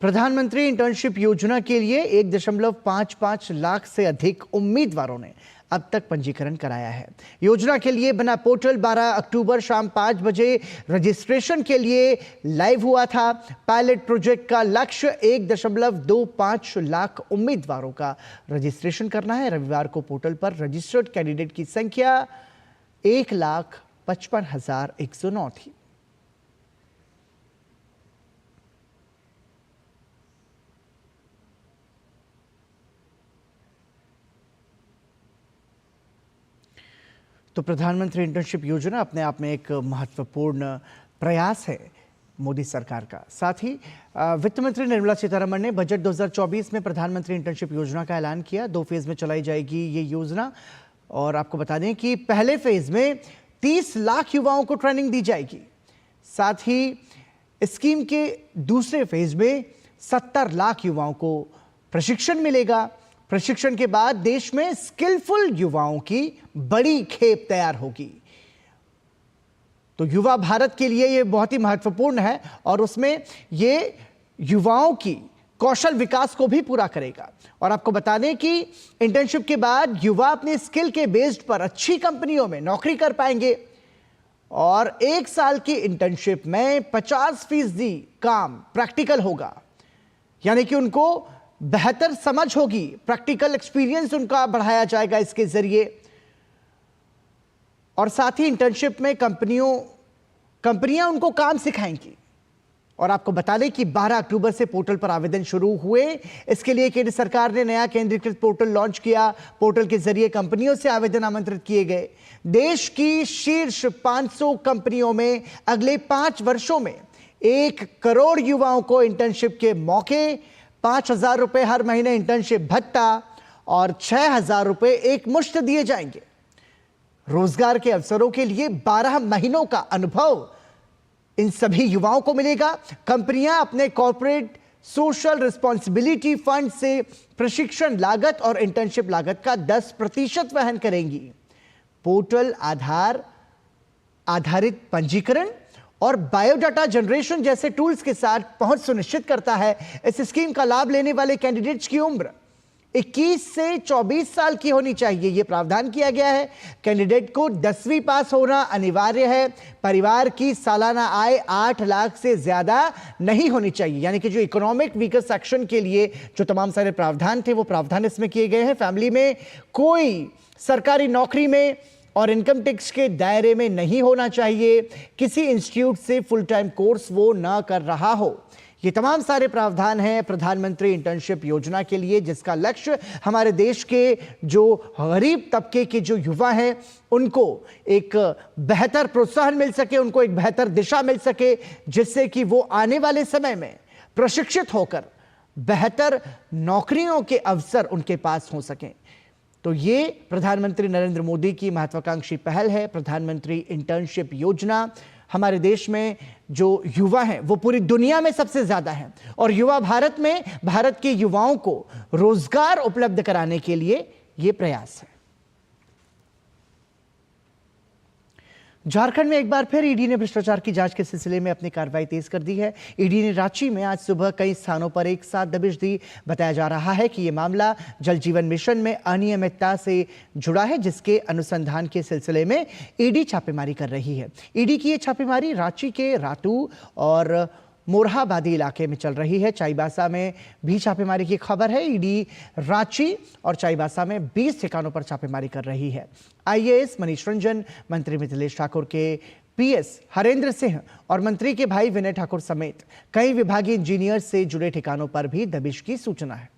प्रधानमंत्री इंटर्नशिप योजना के लिए 1.55 लाख से अधिक उम्मीदवारों ने अब तक पंजीकरण कराया है। योजना के लिए बना पोर्टल 12 अक्टूबर शाम 5 बजे रजिस्ट्रेशन के लिए लाइव हुआ था। पायलट प्रोजेक्ट का लक्ष्य 1.25 लाख उम्मीदवारों का रजिस्ट्रेशन करना है। रविवार को पोर्टल पर रजिस्टर्ड कैंडिडेट की संख्या 1,55,109 थी। तो प्रधानमंत्री इंटर्नशिप योजना अपने आप में एक महत्वपूर्ण प्रयास है। मोदी सरकार का। साथ ही वित्त मंत्री निर्मला सीतारमण ने बजट 2024 में प्रधानमंत्री इंटर्नशिप योजना का ऐलान किया। 2 फेज में चलाई जाएगी ये योजना और आपको बता दें कि पहले फेज में 30 लाख युवाओं को ट्रेनिंग दी जाएगी। साथ ही स्कीम के दूसरे फेज में 70 लाख युवाओं को प्रशिक्षण मिलेगा। प्रशिक्षण के बाद देश में स्किलफुल युवाओं की बड़ी खेप तैयार होगी। तो युवा भारत के लिए ये बहुत ही महत्वपूर्ण है और उसमें ये युवाओं की कौशल विकास को भी पूरा करेगा। और आपको बता दें कि इंटर्नशिप के बाद युवा अपने स्किल के बेस्ड पर अच्छी कंपनियों में नौकरी कर पाएंगे और 1 साल की इंटर्नशिप में 50% काम प्रैक्टिकल होगा, यानी कि उनको बेहतर समझ होगी, प्रैक्टिकल एक्सपीरियंस उनका बढ़ाया जाएगा इसके जरिए। और साथ ही इंटर्नशिप में कंपनियां उनको काम सिखाएंगी। और आपको बता दें कि 12 अक्टूबर से पोर्टल पर आवेदन शुरू हुए। इसके लिए केंद्र सरकार ने नया केंद्रीकृत पोर्टल लॉन्च किया। पोर्टल के जरिए कंपनियों से आवेदन आमंत्रित किए गए। देश की शीर्ष 500 कंपनियों में अगले 5 वर्षों में 1 करोड़ युवाओं को इंटर्नशिप के मौके, 5,000 रुपए हर महीने इंटर्नशिप भत्ता और 6,000 रुपए एक मुश्त दिए जाएंगे। रोजगार के अवसरों के लिए 12 महीनों का अनुभव इन सभी युवाओं को मिलेगा। कंपनियां अपने कॉर्पोरेट सोशल रिस्पॉन्सिबिलिटी फंड से प्रशिक्षण लागत और इंटर्नशिप लागत का 10% वहन करेंगी। पोर्टल आधारित पंजीकरण और बायोडाटा जनरेशन जैसे टूल्स के साथ पहुंच सुनिश्चित करता है। इस स्कीम का लाभ लेने वाले कैंडिडेट्स की उम्र 21 से 24 साल की होनी चाहिए, यह प्रावधान किया गया है। कैंडिडेट को 10वीं पास होना अनिवार्य है। परिवार की सालाना आय 8 लाख से ज्यादा नहीं होनी चाहिए, यानी कि जो इकोनॉमिक वीकर सेक्शन के लिए जो तमाम सारे प्रावधान थे वो प्रावधान इसमें किए गए हैं। फैमिली में कोई सरकारी नौकरी में और इनकम टैक्स के दायरे में नहीं होना चाहिए। किसी इंस्टीट्यूट से फुल टाइम कोर्स वो ना कर रहा हो। ये तमाम सारे प्रावधान हैं प्रधानमंत्री इंटर्नशिप योजना के लिए, जिसका लक्ष्य हमारे देश के जो गरीब तबके के जो युवा हैं उनको एक बेहतर प्रोत्साहन मिल सके, उनको एक बेहतर दिशा मिल सके, जिससे कि वो आने वाले समय में प्रशिक्षित होकर बेहतर नौकरियों के अवसर उनके पास हो सकें। तो ये प्रधानमंत्री नरेंद्र मोदी की महत्वाकांक्षी पहल है, प्रधानमंत्री इंटर्नशिप योजना। हमारे देश में जो युवा हैं वो पूरी दुनिया में सबसे ज्यादा हैं और युवा भारत में भारत के युवाओं को रोजगार उपलब्ध कराने के लिए ये प्रयास है। झारखंड में एक बार फिर ईडी ने भ्रष्टाचार की जांच के सिलसिले में अपनी कार्रवाई तेज कर दी है। ईडी ने रांची में आज सुबह कई स्थानों पर एक साथ दबिश दी। बताया जा रहा है कि यह मामला जल जीवन मिशन में अनियमितता से जुड़ा है, जिसके अनुसंधान के सिलसिले में ईडी छापेमारी कर रही है। ईडी की यह छापेमारी रांची के रातू और मोरहाबादी इलाके में चल रही है। चाईबासा में भी छापेमारी की खबर है। ईडी रांची और चाईबासा में 20 ठिकानों पर छापेमारी कर रही है। आईएएस मनीष रंजन, मंत्री मिथिलेश ठाकुर के पीएस हरेंद्र सिंह और मंत्री के भाई विनय ठाकुर समेत कई विभागीय इंजीनियर से जुड़े ठिकानों पर भी दबिश की सूचना है।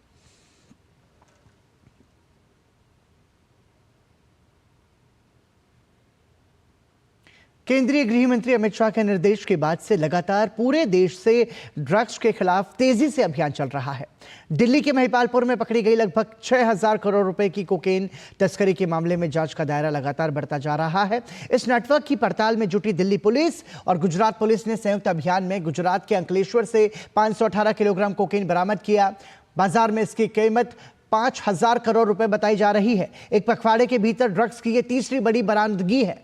केंद्रीय गृह मंत्री अमित शाह के निर्देश के बाद से लगातार पूरे देश से ड्रग्स के खिलाफ तेजी से अभियान चल रहा है। दिल्ली के महिपालपुर में पकड़ी गई लगभग 6,000 करोड़ रुपए की कोकेन तस्करी के मामले में जांच का दायरा लगातार बढ़ता जा रहा है। इस नेटवर्क की पड़ताल में जुटी दिल्ली पुलिस और गुजरात पुलिस ने संयुक्त अभियान में गुजरात के अंकलेश्वर से 518 किलोग्राम कोकेन बरामद किया। बाजार में इसकी कीमत 5,000 करोड़ रुपए बताई जा रही है। एक पखवाड़े के भीतर ड्रग्स की यह तीसरी बड़ी बरामदगी है।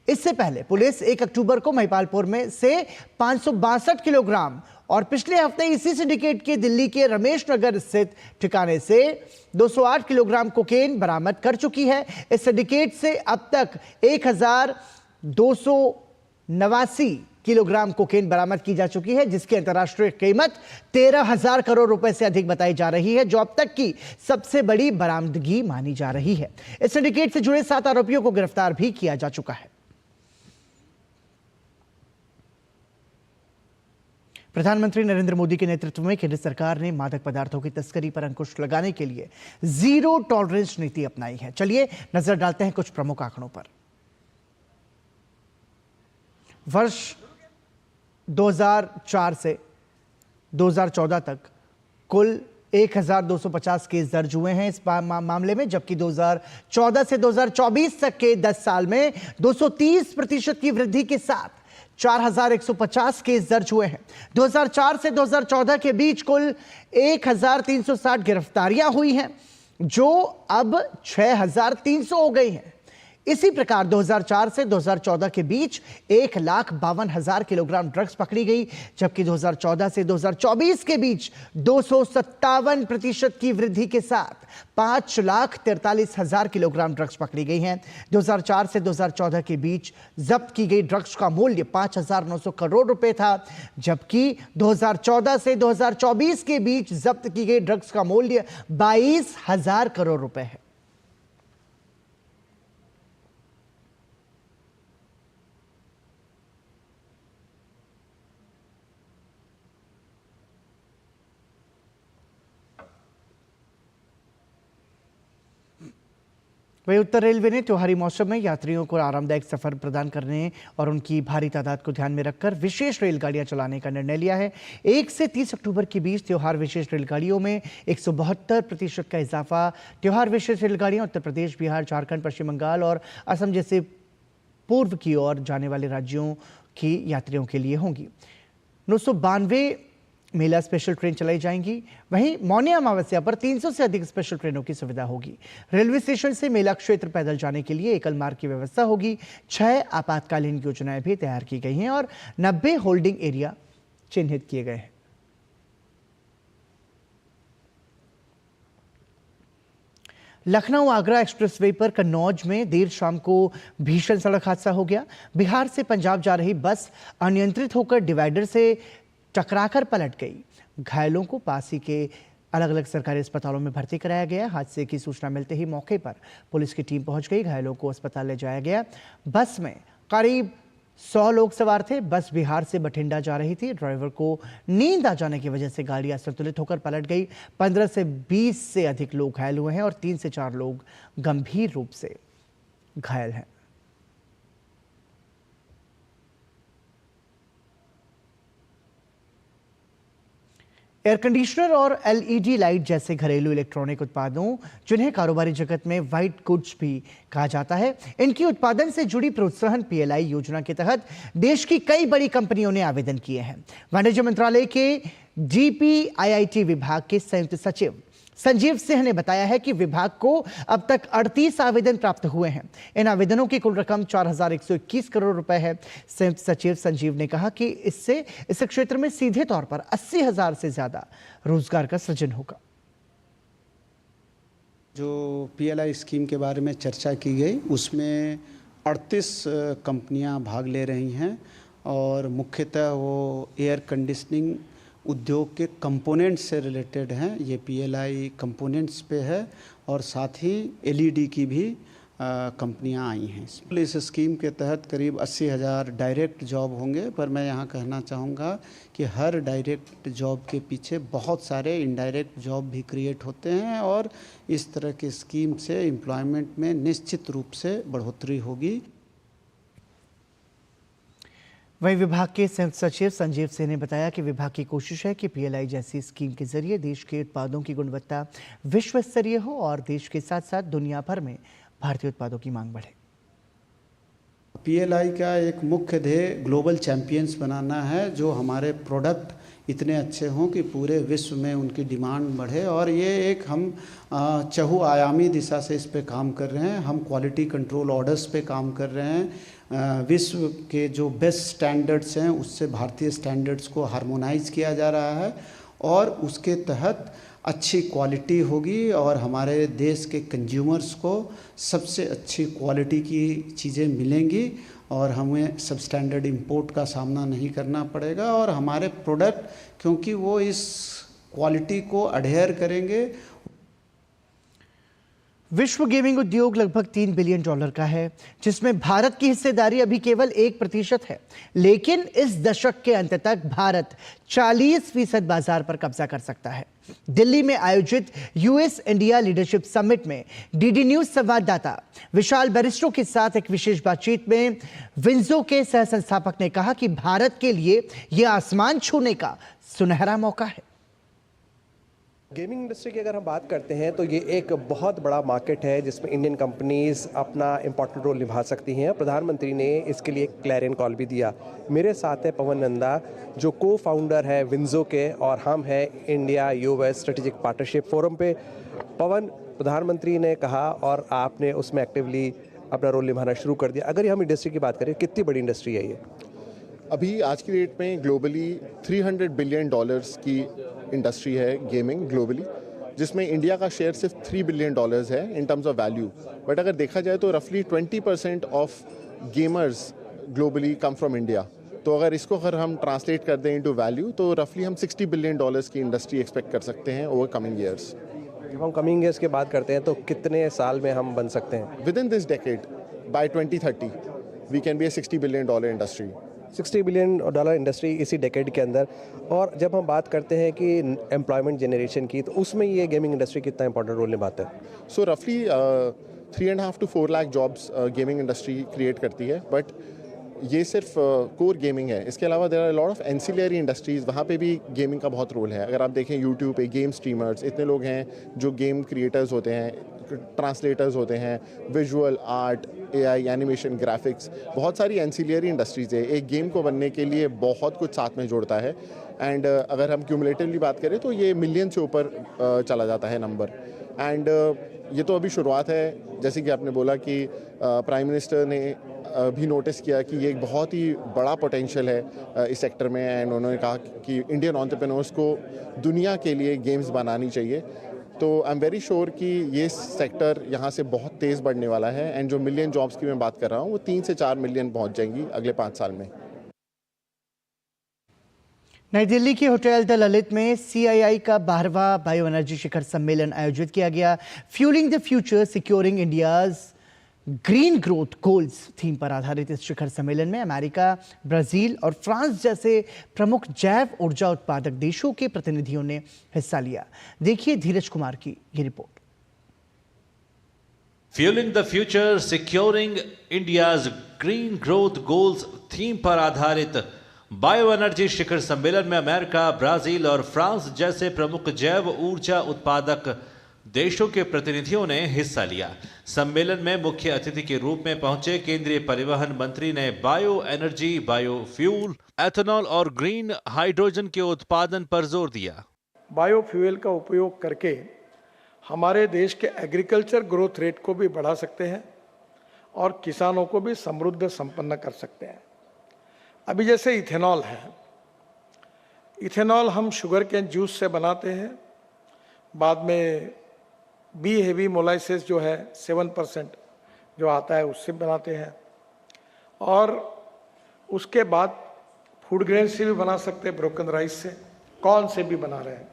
इससे पहले पुलिस 1 अक्टूबर को महिपालपुर में से 562 किलोग्राम और पिछले हफ्ते इसी सिंडिकेट के दिल्ली के रमेश नगर स्थित ठिकाने से 208 किलोग्राम कोकेन बरामद कर चुकी है। इस सिंडिकेट से अब तक 1,289 किलोग्राम कोकेन बरामद की जा चुकी है, जिसकी अंतर्राष्ट्रीय कीमत 13,000 करोड़ रुपए से अधिक बताई जा रही है, जो अब तक की सबसे बड़ी बरामदगी मानी जा रही है। इस सिंडिकेट से जुड़े 7 आरोपियों को गिरफ्तार भी किया जा चुका है। प्रधानमंत्री नरेंद्र मोदी के नेतृत्व में केंद्र सरकार ने मादक पदार्थों की तस्करी पर अंकुश लगाने के लिए जीरो टॉलरेंस नीति अपनाई है। चलिए नजर डालते हैं कुछ प्रमुख आंकड़ों पर। वर्ष 2004 से 2014 तक कुल 1250 केस दर्ज हुए हैं इस मामले में, जबकि 2014 से 2024 तक के 10 साल में 230% की वृद्धि के साथ 4150 केस दर्ज हुए हैं। 2004 से 2014 के बीच कुल 1360 गिरफ्तारियां हुई हैं, जो अब 6300 हो गई हैं। इसी प्रकार 2004 से 2014 के बीच 1,52,000 किलोग्राम ड्रग्स पकड़ी गई, जबकि 2014 से 2024 के बीच 257% की वृद्धि के साथ 5,43,000 किलोग्राम ड्रग्स पकड़ी गई हैं। 2004 से 2014 के बीच जब्त की गई ड्रग्स का मूल्य 5,900 करोड़ रुपए था, जबकि 2014 से 2024 के बीच जब्त की गई ड्रग्स का मूल्य 22,000 करोड़ रुपए है। वहीं उत्तर रेलवे ने त्योहारी मौसम में यात्रियों को आरामदायक सफर प्रदान करने और उनकी भारी तादाद को ध्यान में रखकर विशेष रेलगाड़ियां चलाने का निर्णय लिया है। 1 से 30 अक्टूबर के बीच त्योहार विशेष रेलगाड़ियों में 172% का इजाफा त्योहार विशेष रेलगाड़ियां उत्तर प्रदेश, बिहार, झारखंड, पश्चिम बंगाल और असम जैसे पूर्व की ओर जाने वाले राज्यों की यात्रियों के लिए होंगी। 992 मेला स्पेशल ट्रेन चलाई जाएंगी। वहीं मौनी अमावस्या पर 300 से अधिक स्पेशल ट्रेनों की सुविधा होगी। रेलवे स्टेशन से मेला क्षेत्र पैदल जाने के लिए एकल मार्ग की व्यवस्था होगी। 6 आपातकालीन योजनाएं भी तैयार की गई हैं और 90 होल्डिंग एरिया चिन्हित किए गए हैं। लखनऊ आगरा एक्सप्रेसवे पर कन्नौज में देर शाम को भीषण सड़क हादसा हो गया। बिहार से पंजाब जा रही बस अनियंत्रित होकर डिवाइडर से टकराकर पलट गई। घायलों को पास ही के अलग अलग सरकारी अस्पतालों में भर्ती कराया गया। हादसे की सूचना मिलते ही मौके पर पुलिस की टीम पहुंच गई। घायलों को अस्पताल ले जाया गया। बस में करीब 100 लोग सवार थे। बस बिहार से बठिंडा जा रही थी। ड्राइवर को नींद आ जाने की वजह से गाड़ी असंतुलित होकर पलट गई। 15 से 20 से अधिक लोग घायल हुए हैं और 3 से 4 लोग गंभीर रूप से घायल हैं। एयर कंडीशनर और एलईडी लाइट जैसे घरेलू इलेक्ट्रॉनिक उत्पादों, जिन्हें कारोबारी जगत में व्हाइट गुड्स भी कहा जाता है, इनकी उत्पादन से जुड़ी प्रोत्साहन पीएलआई योजना के तहत देश की कई बड़ी कंपनियों ने आवेदन किए हैं। वाणिज्य मंत्रालय के डीपीआईआईटी विभाग के संयुक्त सचिव संजीव सिंह ने बताया है कि विभाग को अब तक 38 आवेदन प्राप्त हुए हैं। इन आवेदनों की कुल रकम 4,121 करोड़ रुपए है। संयुक्त सचिव संजीव ने कहा कि इससे इस क्षेत्र में सीधे तौर पर 80,000 से ज्यादा रोजगार का सृजन होगा। जो पीएलआई स्कीम के बारे में चर्चा की गई, उसमें 38 कंपनियां भाग ले रही हैं और मुख्यतः वो एयर कंडीशनिंग उद्योग के कंपोनेंट्स से रिलेटेड हैं। ये पीएलआई कंपोनेंट्स पे है और साथ ही एलईडी की भी कंपनियां आई हैं। इस स्कीम के तहत करीब 80,000 डायरेक्ट जॉब होंगे, पर मैं यहाँ कहना चाहूँगा कि हर डायरेक्ट जॉब के पीछे बहुत सारे इनडायरेक्ट जॉब भी क्रिएट होते हैं और इस तरह की स्कीम से एम्प्लॉयमेंट में निश्चित रूप से बढ़ोतरी होगी। वहीं विभाग के संयुक्त सचिव संजीव सिंह ने बताया कि विभाग की कोशिश है कि पीएलआई जैसी स्कीम के जरिए देश के उत्पादों की गुणवत्ता विश्व स्तरीय हो और देश के साथ साथ दुनिया भर में भारतीय उत्पादों की मांग बढ़े। पीएलआई का एक मुख्य ध्येय ग्लोबल चैंपियंस बनाना है, जो हमारे प्रोडक्ट इतने अच्छे हों कि पूरे विश्व में उनकी डिमांड बढ़े। और ये एक हम चहुआयामी दिशा से इस पे काम कर रहे हैं। हम क्वालिटी कंट्रोल ऑर्डर्स पे काम कर रहे हैं। विश्व के जो बेस्ट स्टैंडर्ड्स हैं उससे भारतीय स्टैंडर्ड्स को हार्मोनाइज किया जा रहा है और उसके तहत अच्छी क्वालिटी होगी और हमारे देश के कंज्यूमर्स को सबसे अच्छी क्वालिटी की चीज़ें मिलेंगी और हमें सब स्टैंडर्ड इंपोर्ट का सामना नहीं करना पड़ेगा। और हमारे प्रोडक्ट, क्योंकि वो इस क्वालिटी को अडेयर करेंगे। विश्व गेमिंग उद्योग लगभग $3 बिलियन का है, जिसमें भारत की हिस्सेदारी अभी केवल 1% है। लेकिन इस दशक के अंत तक भारत 40% बाजार पर कब्जा कर सकता है। दिल्ली में आयोजित यूएस इंडिया लीडरशिप समिट में डीडी न्यूज संवाददाता विशाल बैरिस्टो के साथ एक विशेष बातचीत में विंजो के सह संस्थापक ने कहा कि भारत के लिए यह आसमान छूने का सुनहरा मौका है। गेमिंग इंडस्ट्री की अगर हम बात करते हैं तो ये एक बहुत बड़ा मार्केट है जिसमें इंडियन कंपनीज अपना इम्पोर्टेंट रोल निभा सकती हैं। प्रधानमंत्री ने इसके लिए क्लैरियन कॉल भी दिया। मेरे साथ है पवन नंदा जो को फाउंडर है विंजो के, और हम हैं India US strategic partnership forum पे। पवन, प्रधानमंत्री ने कहा और आपने उसमें एक्टिवली अपना रोल निभाना शुरू कर दिया। अगर हम इंडस्ट्री की बात करें, कितनी बड़ी इंडस्ट्री है ये? अभी आज की डेट में ग्लोबली $300 बिलियन की इंडस्ट्री है गेमिंग ग्लोबली, जिसमें इंडिया का शेयर सिर्फ $3 बिलियन है in terms of value. But अगर देखा जाए तो रफली 20% of gamers globally come from India. तो अगर हम ट्रांसलेट कर दें इनटू वैल्यू तो रफली हम $60 बिलियन की इंडस्ट्री एक्सपेक्ट कर सकते हैं ओवर कमिंग ईयर्स। जब हम कमिंग ईयर्स की बात करते हैं तो कितने साल में हम बन सकते हैं? Within this decade by 2030 we can be a $60 billion industry. $60 billion industry इसी डेकेड के अंदर। और जब हम बात करते हैं कि एम्प्लॉयमेंट जनरेशन की, तो उसमें ये गेमिंग इंडस्ट्री कितना इंपॉर्टेंट रोल निभाता है? सो रफली 3.5 to 4 lakh jobs gaming industry create करती है। बट ये सिर्फ कोर गेमिंग है, इसके अलावा there are lot of ancillary industries, वहाँ पे भी गेमिंग का बहुत रोल है। अगर आप देखें यूट्यूब पे गेम स्ट्रीमर्स, इतने लोग हैं जो गेम क्रिएटर्स होते हैं, ट्रांसलेटर्स होते हैं, visual art, AI, animation, graphics, बहुत सारी एंसिलरी इंडस्ट्रीज़ है। एक गेम को बनने के लिए बहुत कुछ साथ में जोड़ता है। एंड अगर हम क्यूमुलेटिवली बात करें तो ये मिलियन से ऊपर चला जाता है नंबर। एंड ये तो अभी शुरुआत है। जैसे कि आपने बोला कि प्राइम मिनिस्टर ने भी नोटिस किया कि ये एक बहुत ही बड़ा पोटेंशियल है इस सेक्टर में, एंड उन्होंने कहा कि इंडियन एंटरप्रेन्योर्स को दुनिया के लिए गेम्स बनानी चाहिए। तो आई एम वेरी श्योर कि ये सेक्टर यहाँ से बहुत तेज़ बढ़ने वाला है। एंड जो मिलियन जॉब्स की मैं बात कर रहा हूँ वो 3 से 4 मिलियन पहुँच जाएंगी अगले 5 साल में। नई दिल्ली के होटल द ललित में CII का 12वां बायो एनर्जी शिखर सम्मेलन आयोजित किया गया। Fuelling the future securing India's green growth goals theme पर आधारित इस शिखर सम्मेलन में अमेरिका, ब्राजील और फ्रांस जैसे प्रमुख जैव ऊर्जा उत्पादक देशों के प्रतिनिधियों ने हिस्सा लिया। देखिए धीरज कुमार की ये report. Fuelling the future securing India's green growth goals theme पर आधारित बायो एनर्जी शिखर सम्मेलन में अमेरिका, ब्राजील और फ्रांस जैसे प्रमुख जैव ऊर्जा उत्पादक देशों के प्रतिनिधियों ने हिस्सा लिया। सम्मेलन में मुख्य अतिथि के रूप में पहुंचे केंद्रीय परिवहन मंत्री ने बायो एनर्जी, बायोफ्यूल, एथेनॉल और ग्रीन हाइड्रोजन के उत्पादन पर जोर दिया। बायोफ्यूल का उपयोग करके हमारे देश के एग्रीकल्चर ग्रोथ रेट को भी बढ़ा सकते हैं और किसानों को भी समृद्ध संपन्न कर सकते हैं। अभी जैसे इथेनॉल है, इथेनॉल हम शुगर केन जूस से बनाते हैं, बाद में बी हेवी मोलाइसिस जो है 7% जो आता है उससे बनाते हैं, और उसके बाद फूड ग्रेन से भी बना सकते हैं, ब्रोकन राइस से, कॉर्न से भी बना रहे हैं।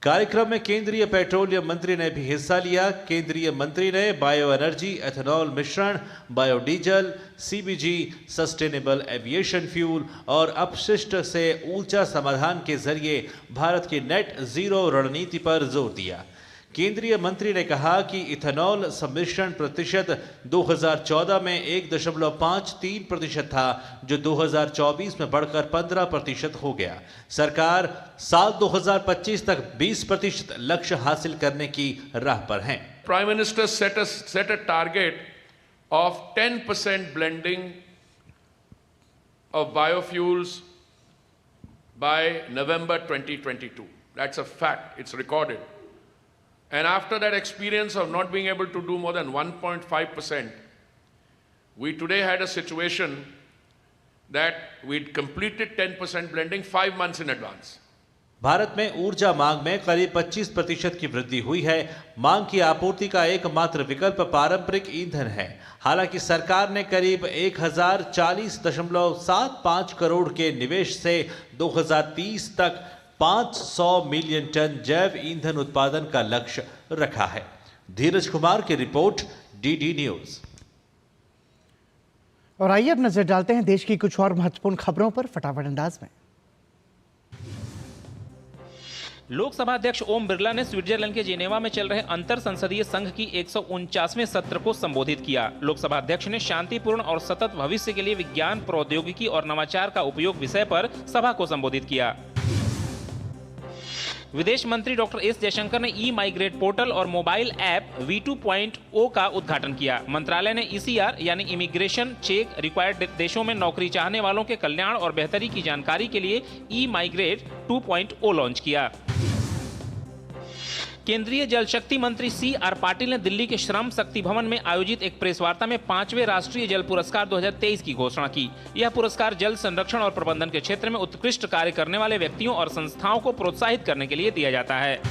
कार्यक्रम में केंद्रीय पेट्रोलियम मंत्री ने भी हिस्सा लिया। केंद्रीय मंत्री ने बायो एनर्जी, एथेनॉल मिश्रण, biodiesel, CBG, sustainable aviation fuel और अपशिष्ट से ऊर्जा समाधान के जरिए भारत की नेट जीरो रणनीति पर जोर दिया। केंद्रीय मंत्री ने कहा कि इथेनॉल सम्मिश्रण प्रतिशत 2014 में 1.53% था, जो 2024 में बढ़कर 15% हो गया। सरकार साल 2025 तक 20% लक्ष्य हासिल करने की राह पर है। Prime Minister set a target of 10% blending of biofuels by November 2022. That's a fact. It's recorded. And after that experience of not being able to do more than 1.5%, we today had a situation that we'd completed 10% blending 5 months in advance. Bharat में ऊर्जा मांग में करीब 25% की वृद्धि हुई है। मांग की आपूर्ति का एकमात्र विकल्प पारंपरिक ईंधन है। हालांकि सरकार ने करीब 1040.75 करोड़ के निवेश से 2030 तक 500 मिलियन टन जैव ईंधन उत्पादन का लक्ष्य रखा है। धीरज कुमार की रिपोर्ट, DD न्यूज। और आइए अब नजर डालते हैं देश की कुछ और महत्वपूर्ण खबरों पर फटाफट अंदाज में। लोकसभा अध्यक्ष ओम बिरला ने स्विट्जरलैंड के जेनेवा में चल रहे अंतर संसदीय संघ की 149वें सत्र को संबोधित किया। लोकसभा अध्यक्ष ने शांतिपूर्ण और सतत भविष्य के लिए विज्ञान, प्रौद्योगिकी और नवाचार का उपयोग विषय पर सभा को संबोधित किया। विदेश मंत्री डॉक्टर एस जयशंकर ने ई-माइग्रेट पोर्टल और मोबाइल ऐप V2.0 का उद्घाटन किया। मंत्रालय ने ECR यानी इमिग्रेशन चेक रिक्वायर्ड देशों में नौकरी चाहने वालों के कल्याण और बेहतरी की जानकारी के लिए ई-माइग्रेट 2.0 लॉन्च किया। केंद्रीय जल शक्ति मंत्री CR पाटिल ने दिल्ली के श्रम शक्ति भवन में आयोजित एक प्रेस वार्ता में 5वें राष्ट्रीय जल पुरस्कार 2023 की घोषणा की। यह पुरस्कार जल संरक्षण और प्रबंधन के क्षेत्र में उत्कृष्ट कार्य करने वाले व्यक्तियों और संस्थाओं को प्रोत्साहित करने के लिए दिया जाता है।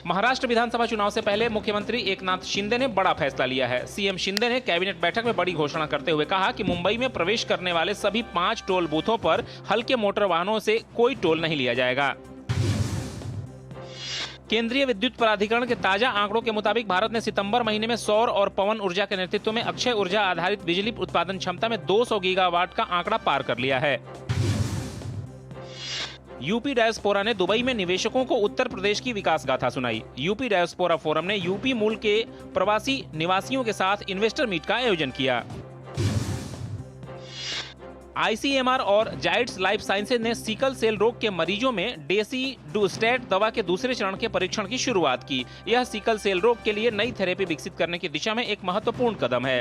महाराष्ट्र विधानसभा चुनाव से पहले मुख्यमंत्री एकनाथ शिंदे ने बड़ा फैसला लिया है। सीएम शिंदे ने कैबिनेट बैठक में बड़ी घोषणा करते हुए कहा कि मुंबई में प्रवेश करने वाले सभी 5 टोल बूथों पर हल्के मोटर वाहनों से कोई टोल नहीं लिया जाएगा। केंद्रीय विद्युत प्राधिकरण के ताजा आंकड़ों के मुताबिक भारत ने सितंबर महीने में सौर और पवन ऊर्जा के नेतृत्व में अक्षय ऊर्जा आधारित बिजली उत्पादन क्षमता में 200 गीगावाट का आंकड़ा पार कर लिया है। यूपी डायस्पोरा ने दुबई में निवेशकों को उत्तर प्रदेश की विकास गाथा सुनाई। यूपी डायस्पोरा फोरम ने यूपी मूल के प्रवासी निवासियों के साथ इन्वेस्टर मीट का आयोजन किया। ICMR और जाइड्स लाइफ साइंसेज ने सिकल सेल रोग के मरीजों में डेसिडुस्टेट दवा के दूसरे चरण के परीक्षण की शुरुआत की। यह सिकल सेल रोग के लिए नई थेरेपी विकसित करने की दिशा में एक महत्वपूर्ण कदम है।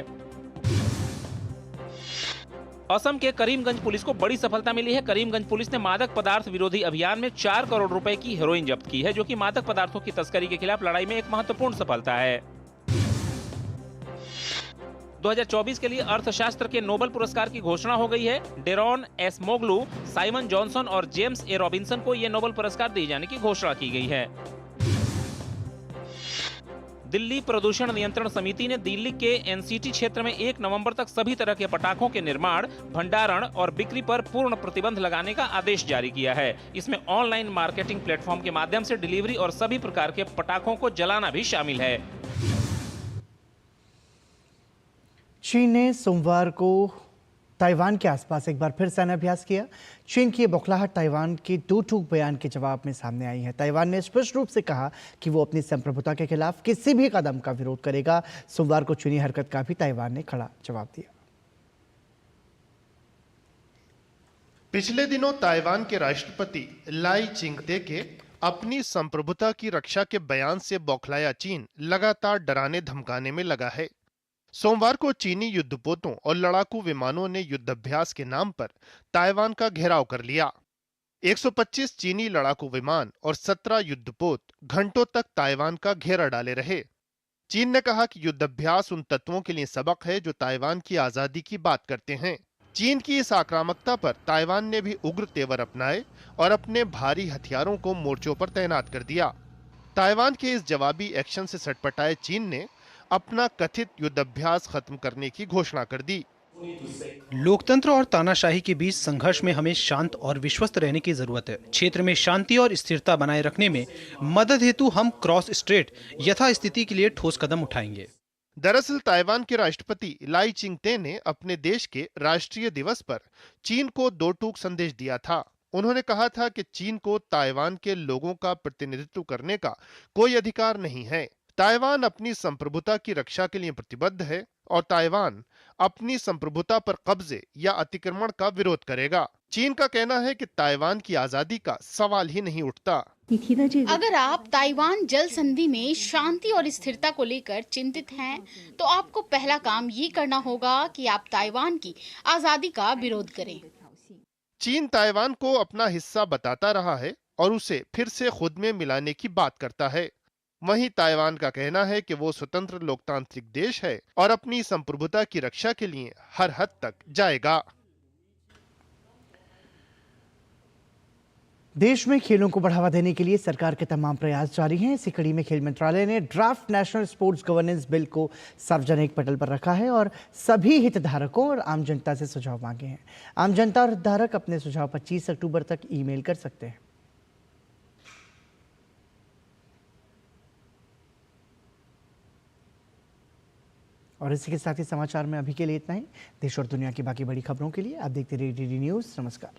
असम के करीमगंज पुलिस को बड़ी सफलता मिली है। करीमगंज पुलिस ने मादक पदार्थ विरोधी अभियान में 4 करोड़ रुपए की हेरोइन जब्त की है, जो कि मादक पदार्थों की तस्करी के खिलाफ लड़ाई में एक महत्वपूर्ण सफलता है। 2024 के लिए अर्थशास्त्र के नोबेल पुरस्कार की घोषणा हो गई है। डेरॉन एस मोगलू, साइमन जॉनसन और जेम्स ए रॉबिन्सन को यह नोबेल पुरस्कार दिए जाने की घोषणा की गई है। दिल्ली प्रदूषण नियंत्रण समिति ने दिल्ली के NCT क्षेत्र में 1 नवंबर तक सभी तरह के पटाखों के निर्माण, भंडारण और बिक्री पर पूर्ण प्रतिबंध लगाने का आदेश जारी किया है। इसमें ऑनलाइन मार्केटिंग प्लेटफॉर्म के माध्यम से डिलीवरी और सभी प्रकार के पटाखों को जलाना भी शामिल है। चीन ने सोमवार को ताइवान के आसपास एक बार फिर सैन्य अभ्यास किया। चीन की ये बौखलाहट ताइवान के 2 टूक बयान के जवाब में सामने आई है। ताइवान ने स्पष्ट रूप से कहा कि वो अपनी संप्रभुता के खिलाफ किसी भी कदम का विरोध करेगा। सोमवार को चीनी हरकत का भी ताइवान ने कड़ा जवाब दिया। पिछले दिनों ताइवान के राष्ट्रपति लाई चिंगते के अपनी संप्रभुता की रक्षा के बयान से बौखलाया चीन लगातार डराने धमकाने में लगा है। सोमवार को चीनी युद्धपोतों और लड़ाकू विमानों ने युद्धाभ्यास के नाम पर ताइवान का घेराव कर लिया। 125 चीनी लड़ाकू विमान और 17 युद्धपोत घंटों तक ताइवान का घेरा डाले रहे। चीन ने कहा कि युद्धाभ्यास उन तत्वों के लिए सबक है जो ताइवान की आजादी की बात करते हैं। चीन की इस आक्रामकता पर ताइवान ने भी उग्र तेवर अपनाए और अपने भारी हथियारों को मोर्चों पर तैनात कर दिया। ताइवान के इस जवाबी एक्शन से सटपटाए चीन ने अपना कथित युद्धाभ्यास खत्म करने की घोषणा कर दी। लोकतंत्र और तानाशाही के बीच संघर्ष में हमें शांत और विश्वस्त रहने की जरूरत है। क्षेत्र में शांति और स्थिरता बनाए रखने में मदद हेतु हम क्रॉस स्ट्रेट यथास्थिति के लिए ठोस कदम उठाएंगे। दरअसल ताइवान के राष्ट्रपति लाई चिंगते ने अपने देश के राष्ट्रीय दिवस पर चीन को 2 टूक संदेश दिया था। उन्होंने कहा था कि चीन को ताइवान के लोगों का प्रतिनिधित्व करने का कोई अधिकार नहीं है। ताइवान अपनी संप्रभुता की रक्षा के लिए प्रतिबद्ध है और ताइवान अपनी संप्रभुता पर कब्जे या अतिक्रमण का विरोध करेगा। चीन का कहना है कि ताइवान की आजादी का सवाल ही नहीं उठता। अगर आप ताइवान जल संधि में शांति और स्थिरता को लेकर चिंतित हैं, तो आपको पहला काम ये करना होगा कि आप ताइवान की आजादी का विरोध करें। चीन ताइवान को अपना हिस्सा बताता रहा है और उसे फिर से खुद में मिलाने की बात करता है। वहीं ताइवान का कहना है कि वो स्वतंत्र लोकतांत्रिक देश है और अपनी संप्रभुता की रक्षा के लिए हर हद तक जाएगा। देश में खेलों को बढ़ावा देने के लिए सरकार के तमाम प्रयास जारी हैं। इसी कड़ी में खेल मंत्रालय ने draft national sports governance bill को सार्वजनिक पटल पर रखा है और सभी हितधारकों और आम जनता से सुझाव मांगे हैं। आम जनता और हितधारक अपने सुझाव 25 अक्टूबर तक ईमेल कर सकते हैं। और इसी के साथ ही समाचार में अभी के लिए इतना ही। देश और दुनिया की बाकी बड़ी खबरों के लिए आप देखते रहिए DD न्यूज़। नमस्कार।